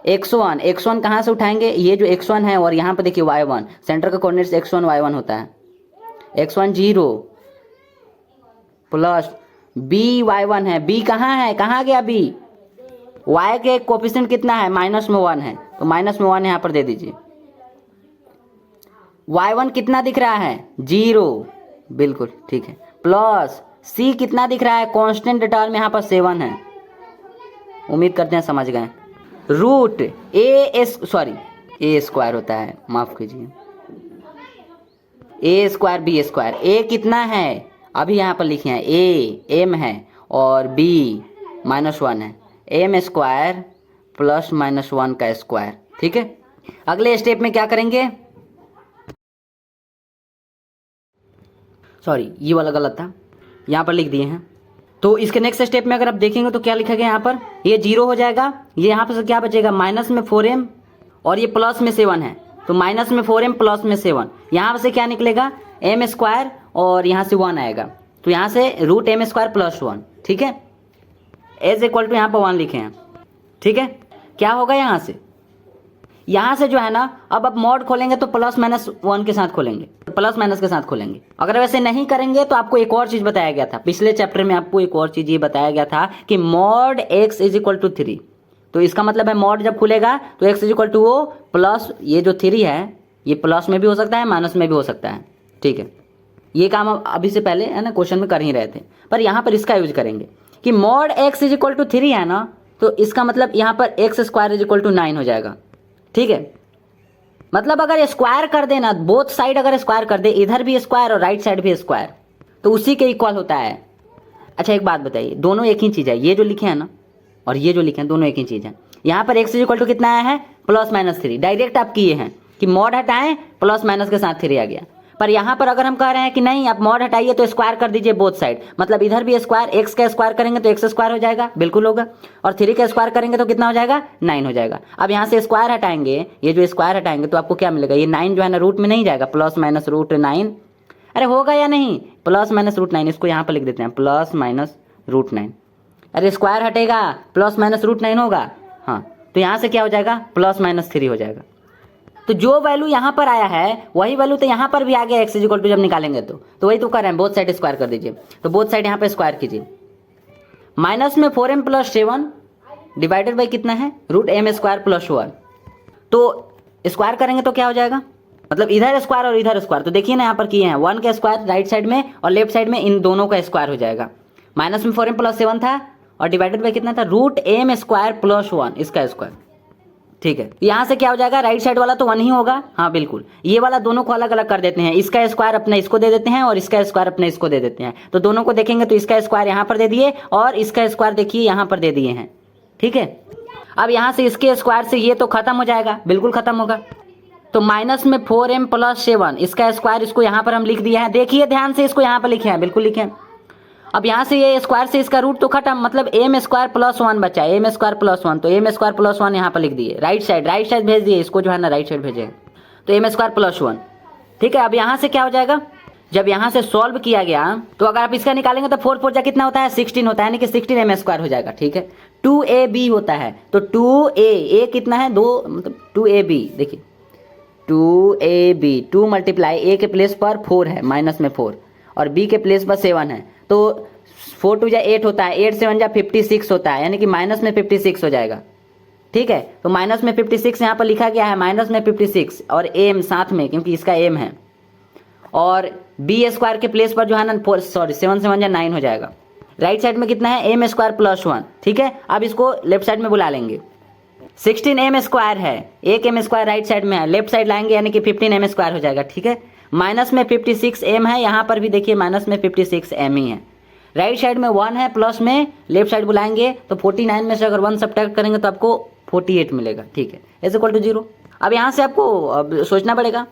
x1 कहाँ से उठाएंगे, ये जो x1 है, और यहाँ पर देखिए y1, सेंटर का कोऑर्डिनेट्स x1 y1 होता है। x1 0 प्लस b y1 है, b कहाँ है, कहाँ गया b, y के कोफिशिएंट कितना है, माइनस में 1 है, तो माइनस में 1 यहाँ पर दे दीजिए। y1 कितना दिख रहा है, 0, बिल्कुल ठीक है, प्लस c कितना दिख रहा है, कांस्टेंट टर्म यहाँ पर 7 है। उम्मीद करते हैं समझ गए। रूट a स्क्वायर होता है, माफ कीजिए, a square b square. a कितना है, अभी यहाँ पर लिखे हैं a m है और b -1 है, m स्क्वायर प्लस -1 का स्क्वायर। ठीक है, अगले स्टेप में क्या करेंगे, सॉरी ये वाला गलत था, यहाँ पर लिख दिए हैं। तो इसके नेक्स्ट स्टेप में अगर आप देखेंगे तो क्या लिखा गया यहाँ पर, ये 0 हो जाएगा, ये यहाँ पर से क्या बचेगा, माइनस में 4m और ये प्लस में 7 है, तो माइनस में 4m प्लस में 7, यहाँ से क्या निकलेगा, m स्क्वायर और यहाँ से 1 आएगा, तो यहाँ से रूट m स्क्वायर प्लस 1। ठीक है, एज इक्वल टू यहाँ पर 1 लिखे हैं। ठीक है, क्या होगा यहाँ से जो है ना, अब आप मॉड खोलेंगे तो प्लस माइनस 1 के साथ खोलेंगे, प्लस माइनस के साथ खोलेंगे। अगर वैसे नहीं करेंगे तो आपको एक और चीज़ बताया गया था पिछले चैप्टर में, आपको एक और चीज़ ये बताया गया था कि mod x is equal to 3। तो इसका मतलब है मॉड जब खुलेगा तो x इज इक्वल टू वो प्लस, ये जो 3 है ये प्लस में भी हो सकता है, माइनस में भी हो सकता है। ठीक है, ये काम हम अभी से पहले है ना क्वेश्चन में कर ही रहे थे, पर यहाँ पर इसका यूज करेंगे कि mod x is equal to 3 है ना, तो इसका मतलब यहाँ पर x square is equal to 9 हो जाएगा। ठीक है, मतलब अगर स्क्वायर कर देना, बोथ साइड अगर स्क्वायर कर दे, इधर भी स्क्वायर और राइट साइड भी स्क्वायर, तो उसी के इक्वल होता है। अच्छा एक बात बताइए, दोनों एक ही चीज़ है, ये जो लिखे हैं ना और ये जो लिखे हैं दोनों एक ही चीज़ है। यहाँ पर x इक्वल टू कितना आया है, +-3, डायरेक्ट आप किए हैं कि मॉड हटाएं प्लस माइनस के साथ 3 आ गया। पर यहाँ पर अगर हम कह रहे हैं कि नहीं आप मॉड हटाइए तो स्क्वायर कर दीजिए बोथ साइड, मतलब इधर भी स्क्वायर, x का स्क्वायर करेंगे तो x स्क्वायर हो जाएगा, बिल्कुल होगा, और 3 का स्क्वायर करेंगे तो कितना हो जाएगा, 9 हो जाएगा। अब यहाँ से स्क्वायर हटाएंगे, ये जो स्क्वायर हटाएंगे तो आपको क्या मिलेगा, ये 9 जो है ना रूट में नहीं जाएगा, प्लस माइनस रूट 9, अरे होगा या नहीं, प्लस माइनस रूट 9, इसको यहाँ पर लिख देते हैं प्लस माइनस रूट 9। अरे स्क्वायर हटेगा प्लस माइनस रूट 9 होगा, हाँ, तो यहाँ से क्या हो जाएगा, +-3 हो जाएगा। तो जो वैल्यू यहाँ पर आया है वही वैल्यू तो यहाँ पर भी आ गया, x इक्वल टू जब निकालेंगे तो वही तो कर रहे हैं, बोथ साइड स्क्वायर कर दीजिए। तो बोथ साइड यहाँ पे स्क्वायर कीजिए, माइनस में 4m प्लस 7 डिवाइडेड बाई कितना है, रूट m स्क्वायर प्लस 1। तो स्क्वायर करेंगे तो क्या हो जाएगा, मतलब इधर स्क्वायर और इधर स्क्वायर, तो देखिए ना यहाँ पर किए हैं 1 का स्क्वायर राइट साइड में और लेफ्ट साइड में, इन दोनों का स्क्वायर हो जाएगा। माइनस में 4m प्लस 7 था और डिवाइडेड बाई कितना था, रूट m स्क्वायर प्लस 1, इसका स्क्वायर। ठीक है, यहाँ से क्या हो जाएगा, राइट साइड वाला तो 1 ही होगा, हाँ बिल्कुल, ये वाला दोनों को अलग अलग कर देते हैं, इसका स्क्वायर अपना इसको दे देते हैं और इसका स्क्वायर अपना इसको दे देते हैं। तो दोनों को देखेंगे तो इसका स्क्वायर यहाँ पर दे दिए और इसका स्क्वायर देखिए यहाँ पर दे दिए हैं। ठीक है, अब यहाँ से इसके स्क्वायर से ये तो खत्म हो जाएगा, बिल्कुल खत्म होगा। तो माइनस में 4m प्लस 7 इसका स्क्वायर, इसको यहाँ पर हम लिख दिया है, देखिए ध्यान से, इसको यहाँ पर लिखे हैं, बिल्कुल लिखे हैं। अब यहाँ से ये स्क्वायर से इसका रूट तो खत्म, मतलब m स्क्वायर प्लस 1 बचा, m स्क्वायर प्लस 1, तो m स्क्वायर प्लस 1 यहाँ पर लिख दिए, राइट साइड भेज दिए, इसको जो है ना राइट साइड भेजे, तो m स्क्वायर प्लस 1। ठीक है, अब यहाँ से क्या हो जाएगा, जब यहाँ से सॉल्व किया गया तो अगर आप इसका निकालेंगे तो 4 4 जा कितना होता है 16 होता है, यानी कि 16m² हो जाएगा। ठीक है, 2ab होता है तो 2a कितना है 2, मतलब 2ab, देखिए 2ab 2 मल्टीप्लाई a के प्लेस पर 4 है, माइनस में 4, और b के प्लेस पर 7 है, तो 4 2 जा 8 होता है, 8 7 जा 56 होता है, यानी कि माइनस में 56 हो जाएगा। ठीक है, तो माइनस में 56 यहाँ पर लिखा गया है, माइनस में 56 और एम साथ में, क्योंकि इसका एम है, और b² के प्लेस पर जो है ना 7 7 जा 9 हो जाएगा। राइट साइड में कितना है m² + 1। ठीक है, अब इसको लेफ्ट साइड में बुला लेंगे, 16m² है, एक m² राइट साइड में है, लेफ्ट साइड लाएंगे यानी कि 15m² हो जाएगा। ठीक है, माइनस में 56m है, यहाँ पर भी देखिए माइनस में 56m ही है, राइट साइड में 1 है, प्लस में लेफ्ट साइड बुलाएंगे तो 49 में से अगर 1 सब्ट्रैक्ट करेंगे तो आपको 48 मिलेगा। ठीक है, इज इक्वल टू 0। अब यहाँ से आपको अब सोचना पड़ेगा,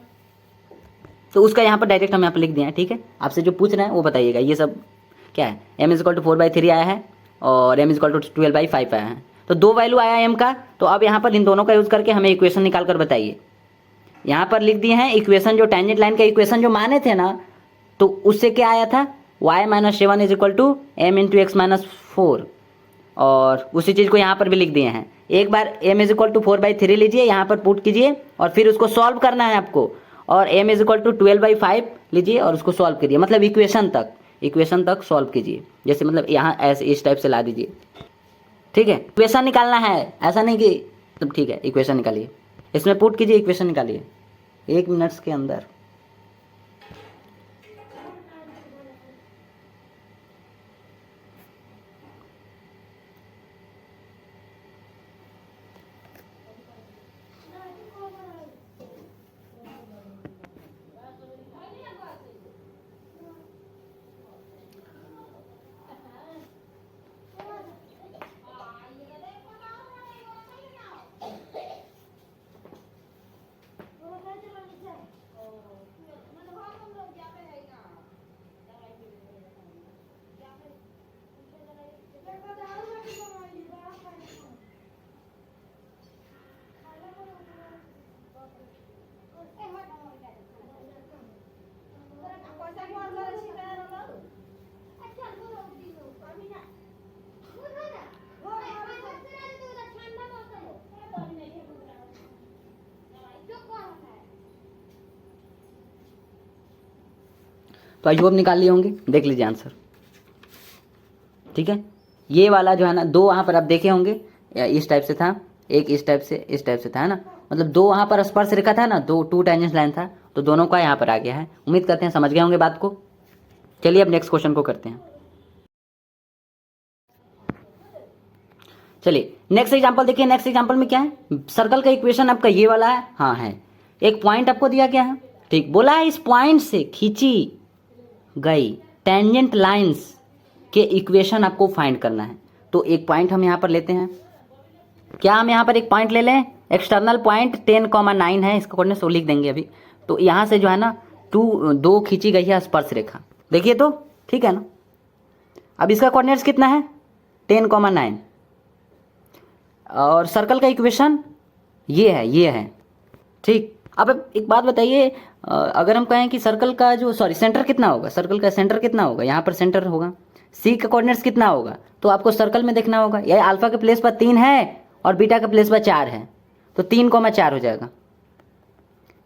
तो उसका यहाँ पर डायरेक्ट हम यहाँ पर लिख दिए हैं। ठीक है, आपसे जो पूछ रहे हैं वो बताइएगा, ये सब क्या है, m = 4/3 आया है और m = 12/5 आया है, तो 2 वैल्यू आया m का, तो अब यहाँ पर इन दोनों का यूज़ करके हमें इक्वेशन निकाल कर बताइए। यहाँ पर लिख दिए हैं इक्वेशन, जो टेंजेंट लाइन का इक्वेशन जो माने थे ना, तो उससे क्या आया था y - 7 = m × x - 4, और उसी चीज़ को यहाँ पर भी लिख दिए हैं। एक बार m = 4/3 लीजिए, यहाँ पर पुट कीजिए और फिर उसको सॉल्व करना है आपको, और m = 12/5 लीजिए और उसको सॉल्व करिए, मतलब इक्वेशन तक सॉल्व कीजिए, जैसे मतलब यहाँ ऐसे इस टाइप से ला दीजिए। ठीक है, इक्वेशन निकालना है, ऐसा नहीं कि तब ठीक है इक्वेशन निकालिए, इसमें पुट कीजिए, इक्वेशन निकालिए 1 मिनट्स के अंदर। तो आई होप निकाल लिए होंगे, देख लीजिए आंसर। ठीक है, ये वाला जो है ना, 2 वहाँ पर आप देखे होंगे इस टाइप से था, एक इस टाइप से था, है ना, मतलब 2 वहाँ पर स्पर्श रेखा था ना, 2 टेंजेंट लाइन था, तो दोनों का यहाँ पर आ गया है। उम्मीद करते हैं समझ गए होंगे बात को। चलिए अब नेक्स्ट क्वेश्चन को करते हैं। चलिए नेक्स्ट एग्जांपल देखिए, नेक्स्ट एग्जांपल में क्या है, सर्कल का इक्वेशन आपका ये वाला है, हाँ है, एक पॉइंट आपको दिया गया है। ठीक, बोला है इस पॉइंट से खींची गई टेंजेंट लाइंस के इक्वेशन आपको फाइंड करना है। तो एक पॉइंट हम यहाँ पर लेते हैं, क्या हम यहाँ पर एक पॉइंट ले लें, एक्सटर्नल पॉइंट 10,9 है, इसका कोऑर्डिनेट्स लिख देंगे अभी। तो यहाँ से जो है ना 2 खींची गई है स्पर्श रेखा, देखिए तो ठीक है ना। अब इसका कोऑर्डिनेट्स कितना है 10,9, और सर्कल का इक्वेशन ये है। ठीक, अब एक बात बताइए, अगर हम कहें कि सर्कल का जो सेंटर कितना होगा, सर्कल का सेंटर कितना होगा, यहाँ पर सेंटर होगा, सी का कोऑर्डिनेट्स कितना होगा, तो आपको सर्कल में देखना होगा, यह अल्फा के प्लेस पर 3 है और बीटा के प्लेस पर 4 है, तो 3,4 हो जाएगा।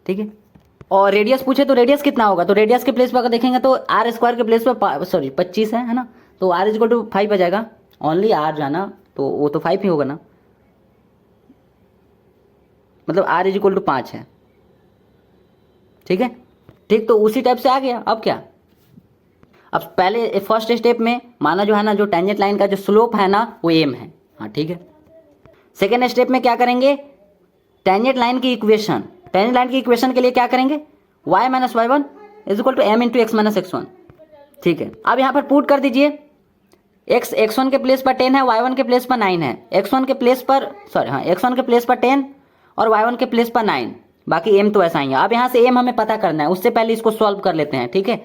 ठीक है, और रेडियस पूछे तो रेडियस कितना होगा, तो रेडियस के प्लेस पर अगर देखेंगे तो r² के प्लेस पर 25 है ना, तो r = 5 आ जाएगा, ओनली r जाना तो वो तो 5 ही होगा ना, मतलब r = 5 है। ठीक है, ठीक, तो उसी टाइप से आ गया। अब क्या, अब पहले फर्स्ट स्टेप में माना जो है ना, जो टेंजेंट लाइन का जो स्लोप है ना वो m है, हाँ ठीक है। सेकेंड स्टेप में क्या करेंगे, टेंजेंट लाइन की इक्वेशन, टेंजेंट लाइन की इक्वेशन के लिए क्या करेंगे, y - y1 = m × x - x1। ठीक है, अब यहाँ पर पुट कर दीजिए, x1 के प्लेस पर 10 है, y1 के प्लेस पर 9 है, x1 के प्लेस पर 10 और y1 के प्लेस पर 9, बाकी m तो ऐसा ही है। अब यहाँ से m हमें पता करना है, उससे पहले इसको सॉल्व कर लेते हैं। ठीक है,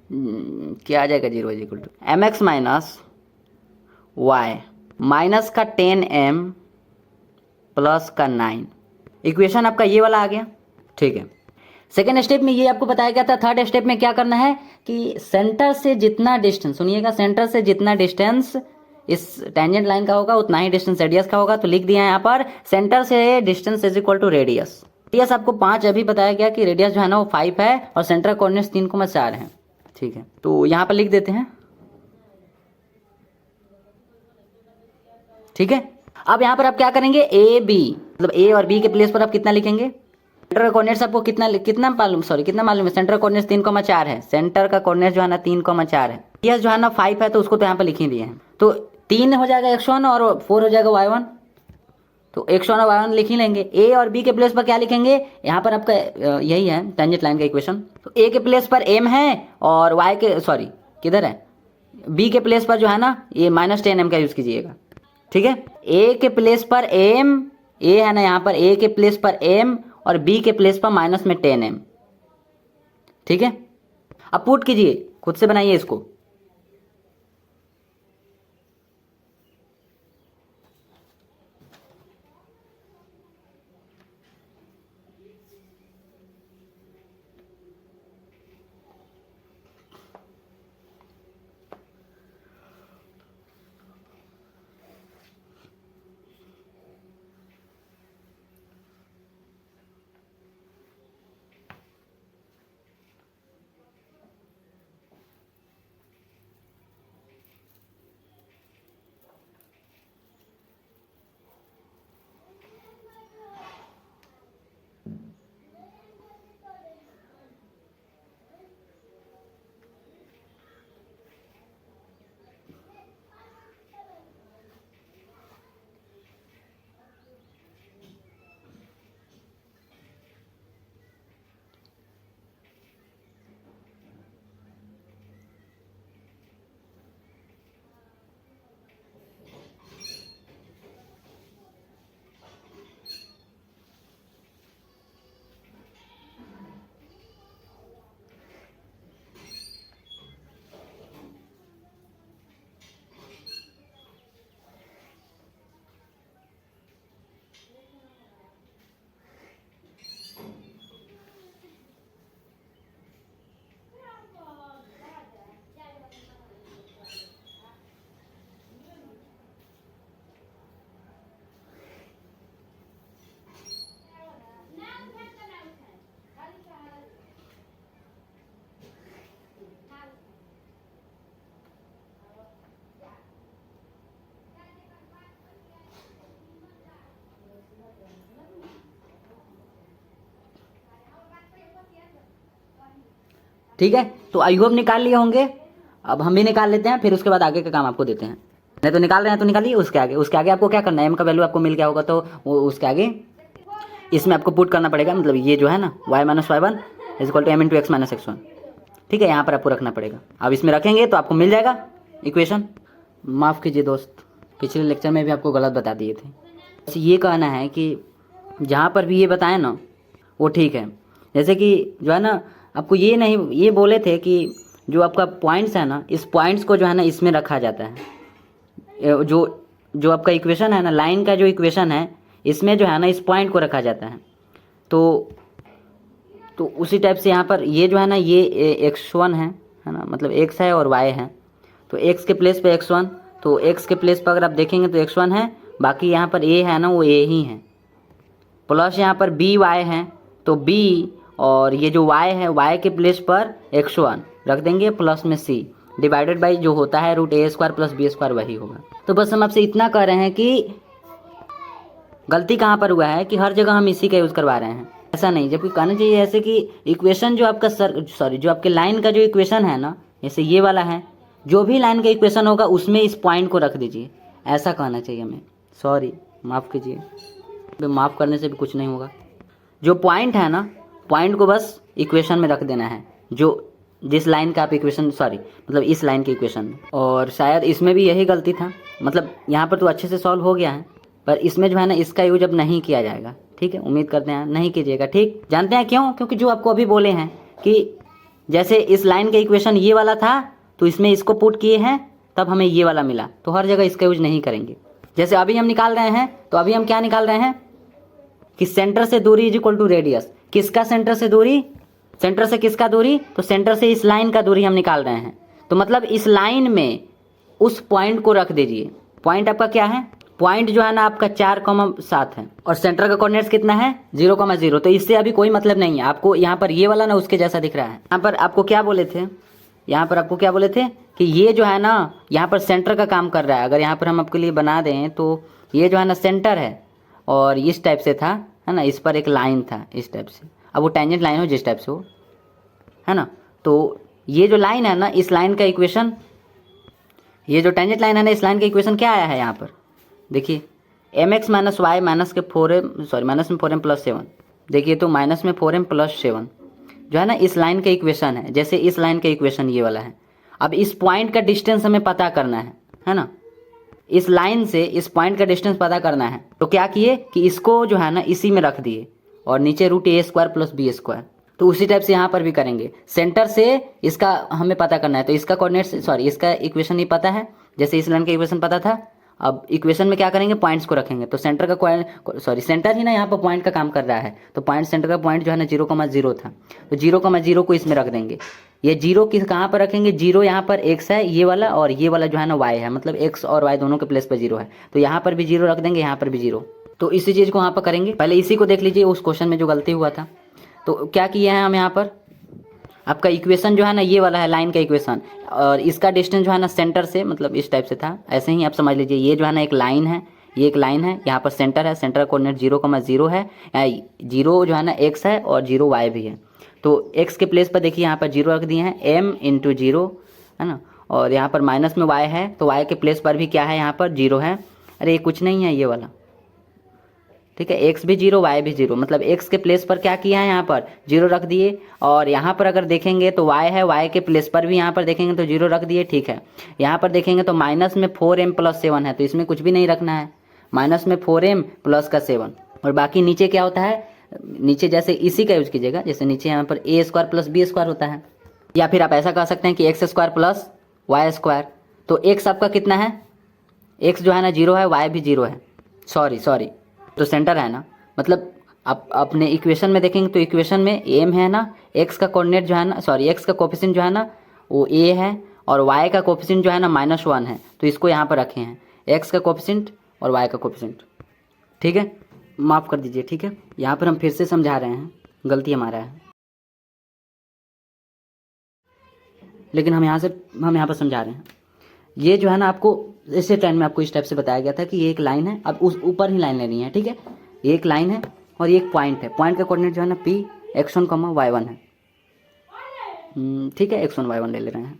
क्या आ जाएगा, 0 = mx - y माइनस का 10m प्लस का 9। इक्वेशन आपका ये वाला आ गया, ठीक है। सेकेंड स्टेप में ये आपको बताया गया था। थर्ड स्टेप में क्या करना है कि सेंटर से जितना डिस्टेंस, सुनिएगा, सेंटर से जितना डिस्टेंस इस टेंजेंट लाइन का होगा उतना ही डिस्टेंस रेडियस का होगा। तो लिख दिया है यहाँ पर सेंटर से distance is equal to radius. Radius आपको 5 अभी बताया गया कि रेडियस जो है ना वो 5 है और सेंटर कोऑर्डिनेट्स 3,4 है, ठीक है। तो यहाँ पर लिख देते हैं, ठीक है। अब यहाँ पर आप क्या करेंगे, ए बी, मतलब ए और बी के प्लेस पर आप कितना लिखेंगे, सेंटर का कोऑर्डिनेट्स आपको कितना मालूम है, सेंटर कोऑर्डिनेट्स 3,4 है। सेंटर का कोऑर्डिनेट्स जो है ना 3,4 है। यह जो है ना 5 है तो उसको तो यहाँ पर लिख ही दिए हैं। तो 3 हो जाएगा x1 और 4 हो जाएगा y1। तो x1 और y1 लिख ही लेंगे। ए और बी के प्लेस पर क्या लिखेंगे, यहाँ पर आपका यही है टेंजेंट लाइन का इक्वेशन। तो ए के प्लेस पर m है और y के किधर है, बी के प्लेस पर जो है ना ये -10m का यूज कीजिएगा, ठीक है। ए के प्लेस पर m, ए है ना यहाँ पर, ए के प्लेस पर m और बी के प्लेस पर माइनस में 10m, ठीक है। अब पुट कीजिए, खुद से बनाइए इसको। ठीक है। तो आई होप निकाल लिए होंगे। अब हम भी निकाल लेते हैं, फिर उसके बाद आगे का काम आपको देते हैं। नहीं तो निकाल रहे हैं तो निकालिए। उसके आगे आपको क्या करना है, एम का वैल्यू आपको मिल गया होगा तो वो उसके आगे इसमें आपको पुट करना पड़ेगा। मतलब ये जो है ना y - y1 = m × x - x1, ठीक है। यहाँ पर आपको रखना पड़ेगा। अब इसमें रखेंगे तो आपको मिल जाएगा इक्वेशन। माफ़ कीजिए दोस्त, पिछले लेक्चर में भी आपको गलत बता दिए थे। बस ये कहना है कि जहाँ पर भी ये बताएं ना वो ठीक है। जैसे कि जो है ना आपको ये बोले थे कि जो आपका पॉइंट्स है ना, इस पॉइंट्स को जो है ना इसमें रखा जाता है। जो आपका इक्वेशन है ना, लाइन का जो इक्वेशन है, इसमें जो है ना इस पॉइंट को रखा जाता है। तो उसी टाइप से यहाँ पर ये जो है ना ये x1 है ना, मतलब x है और y है। तो x के प्लेस पे x1, तो x के प्लेस पर अगर आप देखेंगे तो x1 है, बाकी यहाँ पर a है ना वो a ही है, प्लस यहाँ पर by है तो b, और ये जो y है y के प्लेस पर x1 रख देंगे, प्लस में c डिवाइडेड बाई जो होता है √a² + b² वही होगा। तो बस हम आपसे इतना कह रहे हैं कि गलती कहाँ पर हुआ है कि हर जगह हम इसी का यूज़ करवा रहे हैं, ऐसा नहीं। जबकि कहना चाहिए ऐसे कि इक्वेशन जो आपका जो आपके लाइन का जो इक्वेशन है ना, जैसे ये वाला है, जो भी लाइन का इक्वेशन होगा उसमें इस पॉइंट को रख दीजिए, ऐसा कहना चाहिए हमें। सॉरी, माफ़ कीजिए। माफ़ करने से भी कुछ नहीं होगा। जो पॉइंट है ना, पॉइंट को बस इक्वेशन में रख देना है, जो जिस लाइन का आप इक्वेशन मतलब इस लाइन के इक्वेशन में। और शायद इसमें भी यही गलती था। मतलब यहाँ पर तो अच्छे से सॉल्व हो गया है, पर इसमें जो है ना इसका यूज अब नहीं किया जाएगा, ठीक है। उम्मीद करते हैं नहीं कीजिएगा, ठीक। जानते हैं क्यों? क्योंकि जो आपको अभी बोले हैं कि जैसे इस लाइन का इक्वेशन ये वाला था तो इसमें इसको पुट किए हैं तब हमें ये वाला मिला, तो हर जगह इसका यूज नहीं करेंगे। जैसे अभी हम निकाल रहे हैं, तो अभी हम क्या निकाल रहे हैं कि सेंटर से दूरी इज इक्वल टू रेडियस। किसका सेंटर से दूरी, सेंटर से किसका दूरी, तो सेंटर से इस लाइन का दूरी हम निकाल रहे हैं। तो मतलब इस लाइन में उस पॉइंट को रख दीजिए। पॉइंट आपका क्या है, पॉइंट जो है ना आपका 4,7 है और सेंटर का कोऑर्डिनेट्स कितना है 0,0। तो इससे अभी कोई मतलब नहीं है आपको। यहाँ पर ये वाला ना उसके जैसा दिख रहा है। यहाँ पर आपको क्या बोले थे, यहाँ पर आपको क्या बोले थे कि ये जो है ना यहाँ पर सेंटर का काम कर रहा है। अगर यहाँ पर हम आपके लिए बना दें तो ये जो है ना सेंटर है और इस टाइप से था, है ना, इस पर एक लाइन था इस टाइप से। अब वो टेंजेंट लाइन हो जिस टाइप से हो, है ना, तो ये जो लाइन है ना इस लाइन का इक्वेशन, ये जो टेंजेंट लाइन है ना इस लाइन का इक्वेशन क्या आया है यहाँ पर देखिए, mx माइनस वाई माइनस के 4m सॉरी माइनस में 4m प्लस 7। देखिए तो माइनस में 4m प्लस 7 जो है ना इस लाइन का इक्वेशन है। जैसे इस लाइन का इक्वेशन ये वाला है। अब इस पॉइंट का डिस्टेंस हमें पता करना है ना, इस लाइन से इस पॉइंट का डिस्टेंस पता करना है। तो क्या किए कि इसको जो है ना इसी में रख दिए और नीचे √a² प्लस b²। तो उसी टाइप से यहाँ पर भी करेंगे। सेंटर से इसका हमें पता करना है, तो इसका कोऑर्डिनेट्स सॉरी इसका इक्वेशन ही पता है, जैसे इस लाइन का इक्वेशन पता था। अब इक्वेशन में क्या करेंगे, पॉइंट्स को रखेंगे। तो सेंटर का सॉरी सेंटर ही ना यहाँ पर पॉइंट का काम कर रहा है, तो पॉइंट सेंटर का पॉइंट जो है ना 0,0 था, तो 0,0 को इसमें रख देंगे। ये 0 किस कहाँ पर रखेंगे, 0 यहाँ पर x है ये वाला, और ये वाला जो है ना y है, मतलब x और y दोनों के प्लेस पर 0 है, तो यहाँ पर भी 0 रख देंगे, यहाँ पर भी 0। तो इसी चीज़ को यहाँ पर करेंगे। पहले इसी को देख लीजिए, उस क्वेश्चन में जो गलती हुआ था। तो क्या किया है हम यहाँ पर, आपका इक्वेशन जो है ना ये वाला है लाइन का इक्वेशन, और इसका डिस्टेंस जो है ना सेंटर से मतलब इस टाइप से था, ऐसे ही आप समझ लीजिए। ये जो है ना एक लाइन है, ये एक लाइन है, यहाँ पर सेंटर है, सेंटर कोऑर्डिनेट 0,0 है, 0 जो है ना x है और 0 y भी है। तो x के प्लेस पर देखिए यहाँ पर 0 रख दिए हैं, m × 0, है ना, और यहाँ पर माइनस में y है, तो y के प्लेस पर भी क्या है यहाँ पर 0 है। अरे ये कुछ नहीं है ये वाला, ठीक है, x भी 0 y भी 0, मतलब x के प्लेस पर क्या किया है यहाँ पर 0 रख दिए। और यहाँ पर अगर देखेंगे तो y है, y के प्लेस पर भी यहाँ पर देखेंगे तो 0 रख दिए, ठीक है। यहाँ पर देखेंगे तो माइनस में 4m प्लस 7 है, तो इसमें कुछ भी नहीं रखना है, माइनस में 4m प्लस का 7। और बाकी नीचे क्या होता है, नीचे जैसे इसी का यूज कीजिएगा, जैसे नीचे यहाँ पर a² प्लस b² होता है, या फिर आप ऐसा कह सकते हैं कि x² प्लस y²। तो x आपका कितना है, x जो है ना 0 है, y भी 0 है, सॉरी तो सेंटर है ना, मतलब आप अपने इक्वेशन में देखेंगे तो इक्वेशन में m है ना, x का कोऑर्डिनेट जो है ना सॉरी x का कोफिशिएंट जो है ना वो a है, और y का कोफिशिएंट जो है ना -1 है, तो इसको यहाँ पर रखे हैं, x का कोफिशिएंट और y का कोफिशिएंट, ठीक है, माफ़ कर दीजिए, ठीक है। यहाँ पर हम फिर से समझा रहे हैं, गलती हमारा है, लेकिन हम यहाँ पर समझा रहे हैं। ये जो है ना आपको इसे टाइम में आपको इस टाइप से बताया गया था कि ये एक लाइन है, अब उस ऊपर ही लाइन लेनी है, ठीक है। ये एक लाइन है और ये एक पॉइंट है, पॉइंट का कोऑर्डिनेट जो है ना p x1, y1 है, ठीक है, x1 y1 ले रहे हैं,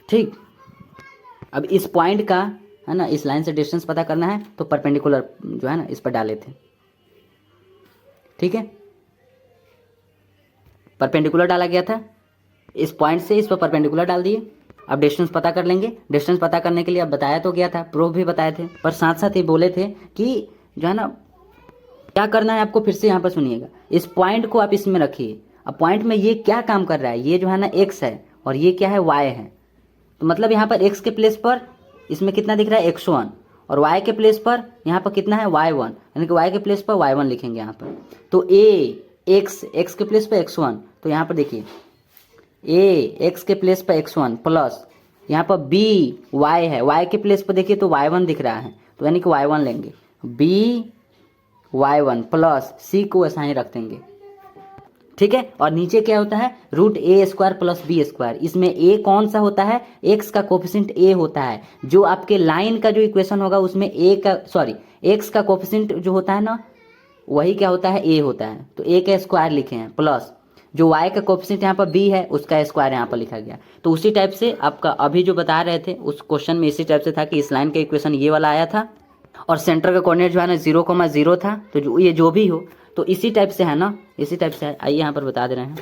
ठीक। अब इस पॉइंट का है ना इस लाइन से डिस्टेंस पता करना है, तो परपेंडिकुलर जो है ना इस पर डाले थे, ठीक है, परपेंडिकुलर डाला गया था, इस पॉइंट से इस पर परपेंडिकुलर डाल दिए। अब डिस्टेंस पता कर लेंगे। डिस्टेंस पता करने के लिए अब बताया तो गया था, प्रूफ भी बताए थे, पर साथ साथ ये बोले थे कि जो है ना क्या करना है आपको, फिर से यहाँ पर सुनिएगा। इस पॉइंट को आप इसमें रखिए। अब पॉइंट में ये क्या काम कर रहा है, ये जो है ना x है और ये क्या है y है, तो मतलब यहाँ पर x के प्लेस पर इसमें कितना दिख रहा है x1, और y के प्लेस पर यहाँ पर कितना है y1, यानी कि y के प्लेस पर y1 लिखेंगे यहाँ पर। तो a x के प्लेस पर x1, तो यहाँ पर देखिए a x के प्लेस पर x1 प्लस यहाँ पर b y है, y के प्लेस पर देखिए तो y1 दिख रहा है, तो यानी कि y1 लेंगे, b y1 प्लस c को ऐसा ही रख देंगे, ठीक है। और नीचे क्या होता है √a² प्लस b²। इसमें a कौन सा होता है, x का कोफिशिएंट a होता है। जो आपके लाइन का जो इक्वेशन होगा उसमें x का कोफिशिएंट जो होता है ना वही क्या होता है a होता है, तो a का स्क्वायर लिखे हैं, प्लस जो y का कोफिशिएंट यहाँ पर b है उसका स्क्वायर यहाँ पर लिखा गया। तो उसी टाइप से आपका अभी जो बता रहे थे उस क्वेश्चन में इसी टाइप से था कि इस लाइन का इक्वेशन ये वाला आया था और सेंटर का कोऑर्डिनेट जो है ना 0,0 था। तो जो ये जो भी हो तो इसी टाइप से है ना, इसी टाइप से है। आइए यहाँ पर बता दे रहे हैं,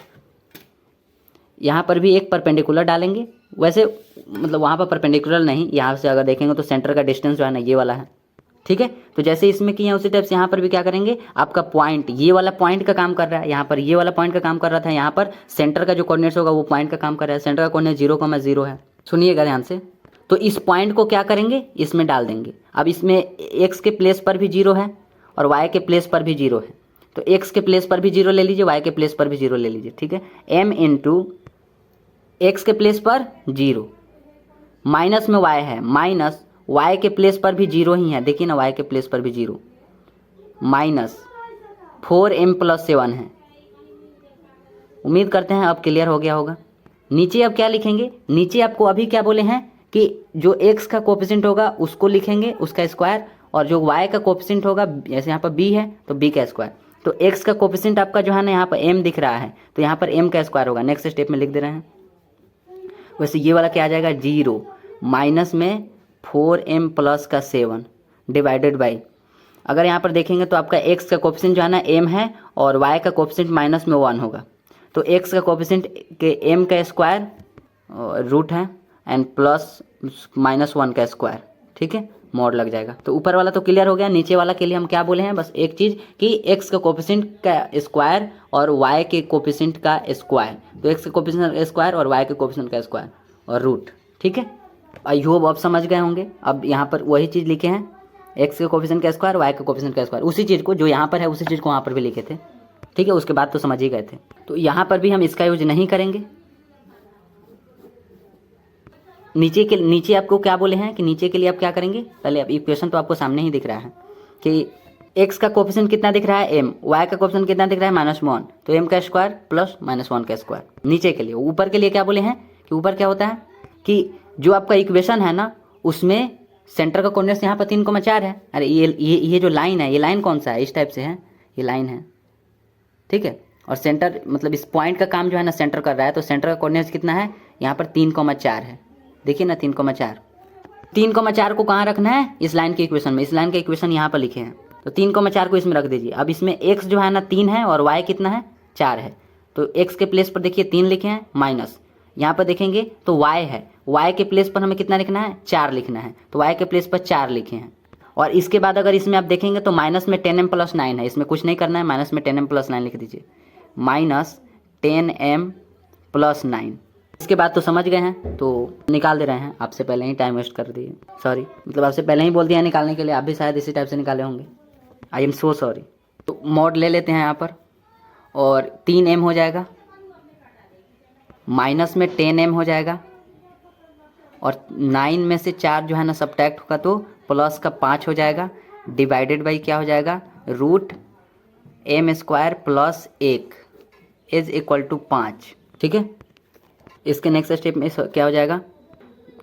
यहाँ पर भी एक परपेंडिकुलर डालेंगे। वैसे मतलब वहाँ पर परपेंडिकुलर नहीं, यहाँ से अगर देखेंगे तो सेंटर का डिस्टेंस जो है ना ये वाला है, ठीक है। तो जैसे इसमें किए उसी टाइप से यहाँ पर भी क्या करेंगे, आपका पॉइंट ये वाला पॉइंट का काम कर रहा है, यहाँ पर ये वाला पॉइंट का काम कर रहा था, यहाँ पर सेंटर का जो कोऑर्डिनेट्स होगा वो पॉइंट का काम कर रहा है। सेंटर का कोऑर्डिनेट 0,0 है, सुनिएगा ध्यान से। तो इस पॉइंट को क्या करेंगे, इसमें डाल देंगे। अब इसमें एक्स के प्लेस पर भी जीरो है और वाई के प्लेस पर भी जीरो है, तो एक्स के प्लेस पर भी जीरो ले लीजिए, वाई के प्लेस पर भी जीरो ले लीजिए, ठीक है। m इंटू एक्स के प्लेस पर जीरो, माइनस में y है, माइनस y के प्लेस पर भी जीरो ही है, देखिए ना y के प्लेस पर भी जीरो, माइनस 4m प्लस 7 है। उम्मीद करते हैं अब क्लियर हो गया होगा। नीचे अब क्या लिखेंगे, नीचे आपको अभी क्या बोले हैं कि जो x का कोफिशिएंट होगा उसको लिखेंगे उसका स्क्वायर, और जो y का कोफिशिएंट होगा, जैसे यहाँ पर b है तो b का स्क्वायर। तो x का कोफिशिएंट आपका जो है ना यहाँ पर m दिख रहा है, तो यहाँ पर m का स्क्वायर होगा, नेक्स्ट स्टेप में लिख दे रहे हैं। वैसे ये वाला क्या आ जाएगा, जीरो माइनस में 4m प्लस का 7 डिवाइडेड बाई, अगर यहाँ पर देखेंगे तो आपका x का कोफिशिएंट जो है ना m है और y का कोफिशिएंट माइनस में 1 होगा, तो x का कोफिशिएंट के m का स्क्वायर रूट है एंड प्लस -1 का स्क्वायर, ठीक है, मॉड लग जाएगा। तो ऊपर वाला तो क्लियर हो गया, नीचे वाला के लिए हम क्या बोले हैं, बस एक चीज़ कि x का कोफिशिएंट का स्क्वायर और y के कोफिशिएंट का स्क्वायर, तो x के कोफिशिएंट का स्क्वायर और y के कोफिशिएंट का स्क्वायर और रूट, ठीक है। आई होप आप समझ गए होंगे। अब यहाँ पर वही चीज़ लिखे हैं, x के कोफिशिएंट का स्क्वायर, y के कोफिशिएंट का स्क्वायर, उसी चीज़ को जो यहाँ पर है उसी चीज़ को वहाँ पर भी लिखे थे, ठीक है। उसके बाद तो समझ ही गए थे, तो यहाँ पर भी हम इसका यूज नहीं करेंगे। नीचे आपको क्या बोले हैं कि नीचे के लिए आप क्या करेंगे, पहले अब इक्वेशन तो आपको सामने ही दिख रहा है कि x का कोफिशिएंट कितना दिख रहा है m, y का कोफिशिएंट कितना दिख रहा है -1, तो m का स्क्वायर प्लस -1 का स्क्वायर नीचे के लिए। ऊपर के लिए क्या बोले हैं कि ऊपर क्या होता है कि जो आपका इक्वेशन है ना उसमें सेंटर का कोऑर्डिनेट्स यहाँ पर 3,4 है। अरे ये जो लाइन है, ये लाइन कौन सा है, इस टाइप से है, ये लाइन है, ठीक है। और सेंटर मतलब इस पॉइंट का काम जो है ना सेंटर कर रहा है, तो सेंटर का कोऑर्डिनेट्स कितना है, यहाँ पर 3,4 है, देखिए ना 3,4 को कहाँ रखना है, इस लाइन के इक्वेशन में। इस लाइन के इक्वेशन यहाँ पर लिखे हैं, तो 3,4 को इसमें रख दीजिए। अब इसमें x जो है ना 3 है और y कितना है 4 है, तो x के प्लेस पर देखिए 3 लिखे हैं, माइनस यहाँ पर देखेंगे तो y है, y के प्लेस पर हमें कितना लिखना है 4 लिखना है, तो y के प्लेस पर 4 लिखे हैं। और इसके बाद अगर इसमें आप देखेंगे तो माइनस में 10m प्लस 9 है, इसमें कुछ नहीं करना है, माइनस में 10m प्लस 9 लिख दीजिए, माइनस 10m प्लस 9। इसके बाद तो समझ गए हैं, तो निकाल दे रहे हैं। आपसे पहले ही टाइम वेस्ट कर दिए, सॉरी, मतलब आपसे पहले ही बोल दिया निकालने के लिए, आप भी शायद इसी टाइप से निकाले होंगे, आई एम सो सॉरी। तो मॉड ले लेते हैं यहाँ पर, और 3m हो जाएगा, माइनस में 10m हो जाएगा, और 9 में से 4 जो है ना सब्ट्रैक्ट होगा तो प्लस का 5 हो जाएगा, डिवाइडेड बाई क्या हो जाएगा, root m square plus 1 is equal to 5, ठीक है। इसके नेक्स्ट स्टेप में क्या हो जाएगा,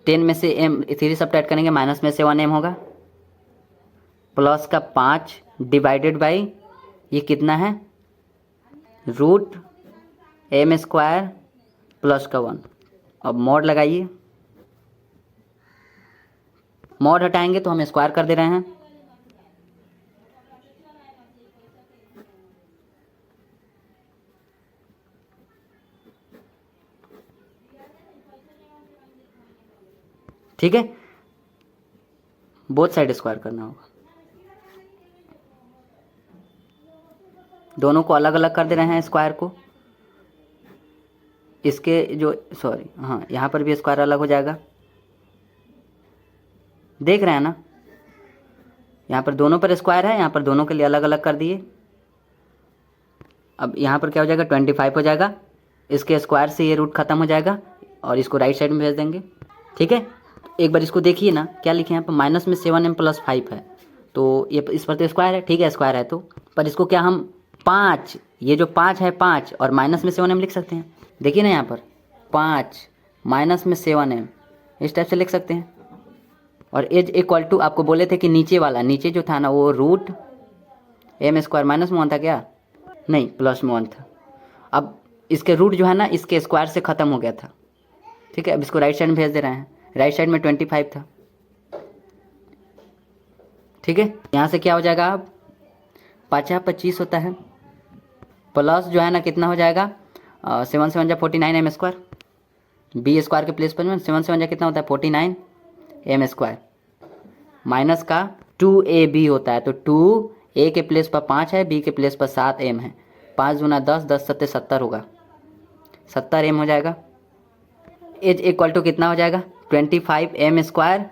10 में से m 3 सब्ट्रैक्ट करेंगे, माइनस में से 1m होगा, प्लस का 5 डिवाइडेड बाई ये कितना है, रूट m स्क्वायर प्लस का 1। अब मॉड लगाइए, मॉड हटाएंगे तो हम स्क्वायर कर दे रहे हैं, ठीक है। बोथ साइड स्क्वायर करना होगा, दोनों को अलग अलग कर दे रहे हैं स्क्वायर को। इसके जो सॉरी हाँ, यहाँ पर भी स्क्वायर अलग हो जाएगा, देख रहे हैं ना, यहाँ पर दोनों पर स्क्वायर है, यहाँ पर दोनों के लिए अलग अलग कर दिए। अब यहाँ पर क्या हो जाएगा, 25 हो जाएगा, इसके स्क्वायर से ये रूट खत्म हो जाएगा और इसको राइट साइड में भेज देंगे, ठीक है। एक बार इसको देखिए ना, क्या लिखे हैं यहाँ पर, माइनस में 7m प्लस 5 है, तो ये इस पर तो स्क्वायर है, ठीक है, स्क्वायर है तो, पर इसको क्या हम 5, ये जो 5 है 5 और माइनस में 7m लिख सकते हैं, देखिए ना यहाँ पर 5 माइनस में 7m, इस टाइप से लिख सकते हैं। और एज इक्वल टू आपको बोले थे कि नीचे वाला, नीचे जो था ना वो रूट m स्क्वायर माइनस में 1 था क्या, नहीं प्लस में 1 था। अब इसके रूट जो है ना इसके स्क्वायर से ख़त्म हो गया था, ठीक है। अब इसको राइट साइड में भेज दे रहे हैं, राइट साइड में 25 था, ठीक है। यहाँ से क्या हो जाएगा, अब 5×25 होता है, प्लस जो है ना कितना हो जाएगा, 7 7 49 m स्क्वायर, बी स्क्वायर के प्लेस पर 7 7 कितना होता है 49 m स्क्वायर, माइनस का 2ab होता है, तो 2a के प्लेस पर 5 है, b के प्लेस पर 7m है, 5 दूना 10, 10 सत्ते 70 होगा, 70m हो जाएगा। एज इक्वल टू कितना हो जाएगा 25m²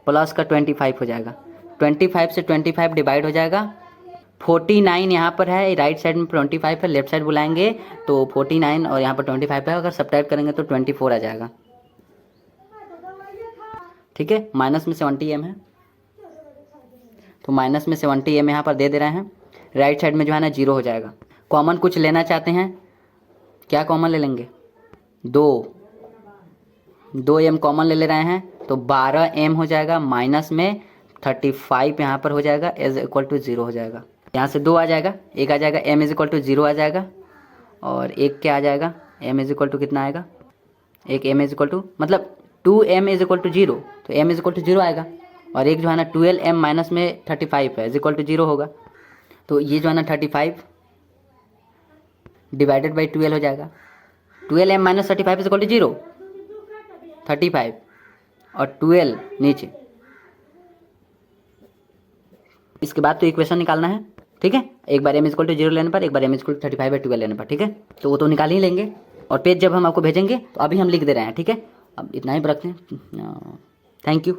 प्लस का 25 हो जाएगा। 25 से 25 डिवाइड हो जाएगा। 49 यहाँ पर है, राइट साइड में 25 है, लेफ्ट साइड बुलाएंगे तो 49 और यहाँ पर 25 है। अगर सब्ट्रैक्ट करेंगे तो 24 आ जाएगा। ठीक है, माइनस में 70m है तो माइनस में 70m यहाँ पर दे रहे हैं। राइट साइड में जो है ना 0 हो जाएगा। कॉमन कुछ लेना चाहते हैं, क्या कॉमन ले लेंगे? 2m कॉमन ले रहे हैं तो 12m हो जाएगा। माइनस में 35 यहाँ पर हो जाएगा, इज इक्वल टू 0 हो जाएगा। यहाँ से 2 आ जाएगा, 1 आ जाएगा, m इज इक्वल टू 0 आ जाएगा। और एक क्या आ जाएगा, m इज इक्वल टू कितना आएगा? एक m इज इक्वल टू मतलब 2m इज इक्वल टू 0, तो m इज इक्वल टू 0 आएगा। और एक जो है ना 12m माइनस में 35 है, इज इक्वल टू 0 होगा। तो ये जो है ना 35 डिवाइडेड बाई 12 हो जाएगा। 12m minus 35 is equal to 0, 35 और 12 नीचे। इसके बाद तो इक्वेशन निकालना है। ठीक है, एक बार m इक्वल टू 0 लेने पर, एक बार m इक्वल टू 35/12 लेने पर। ठीक है, तो वो तो निकाल ही लेंगे। और पेज जब हम आपको भेजेंगे तो अभी हम लिख दे रहे हैं। ठीक है, अब इतना ही रखते हैं। Thank you.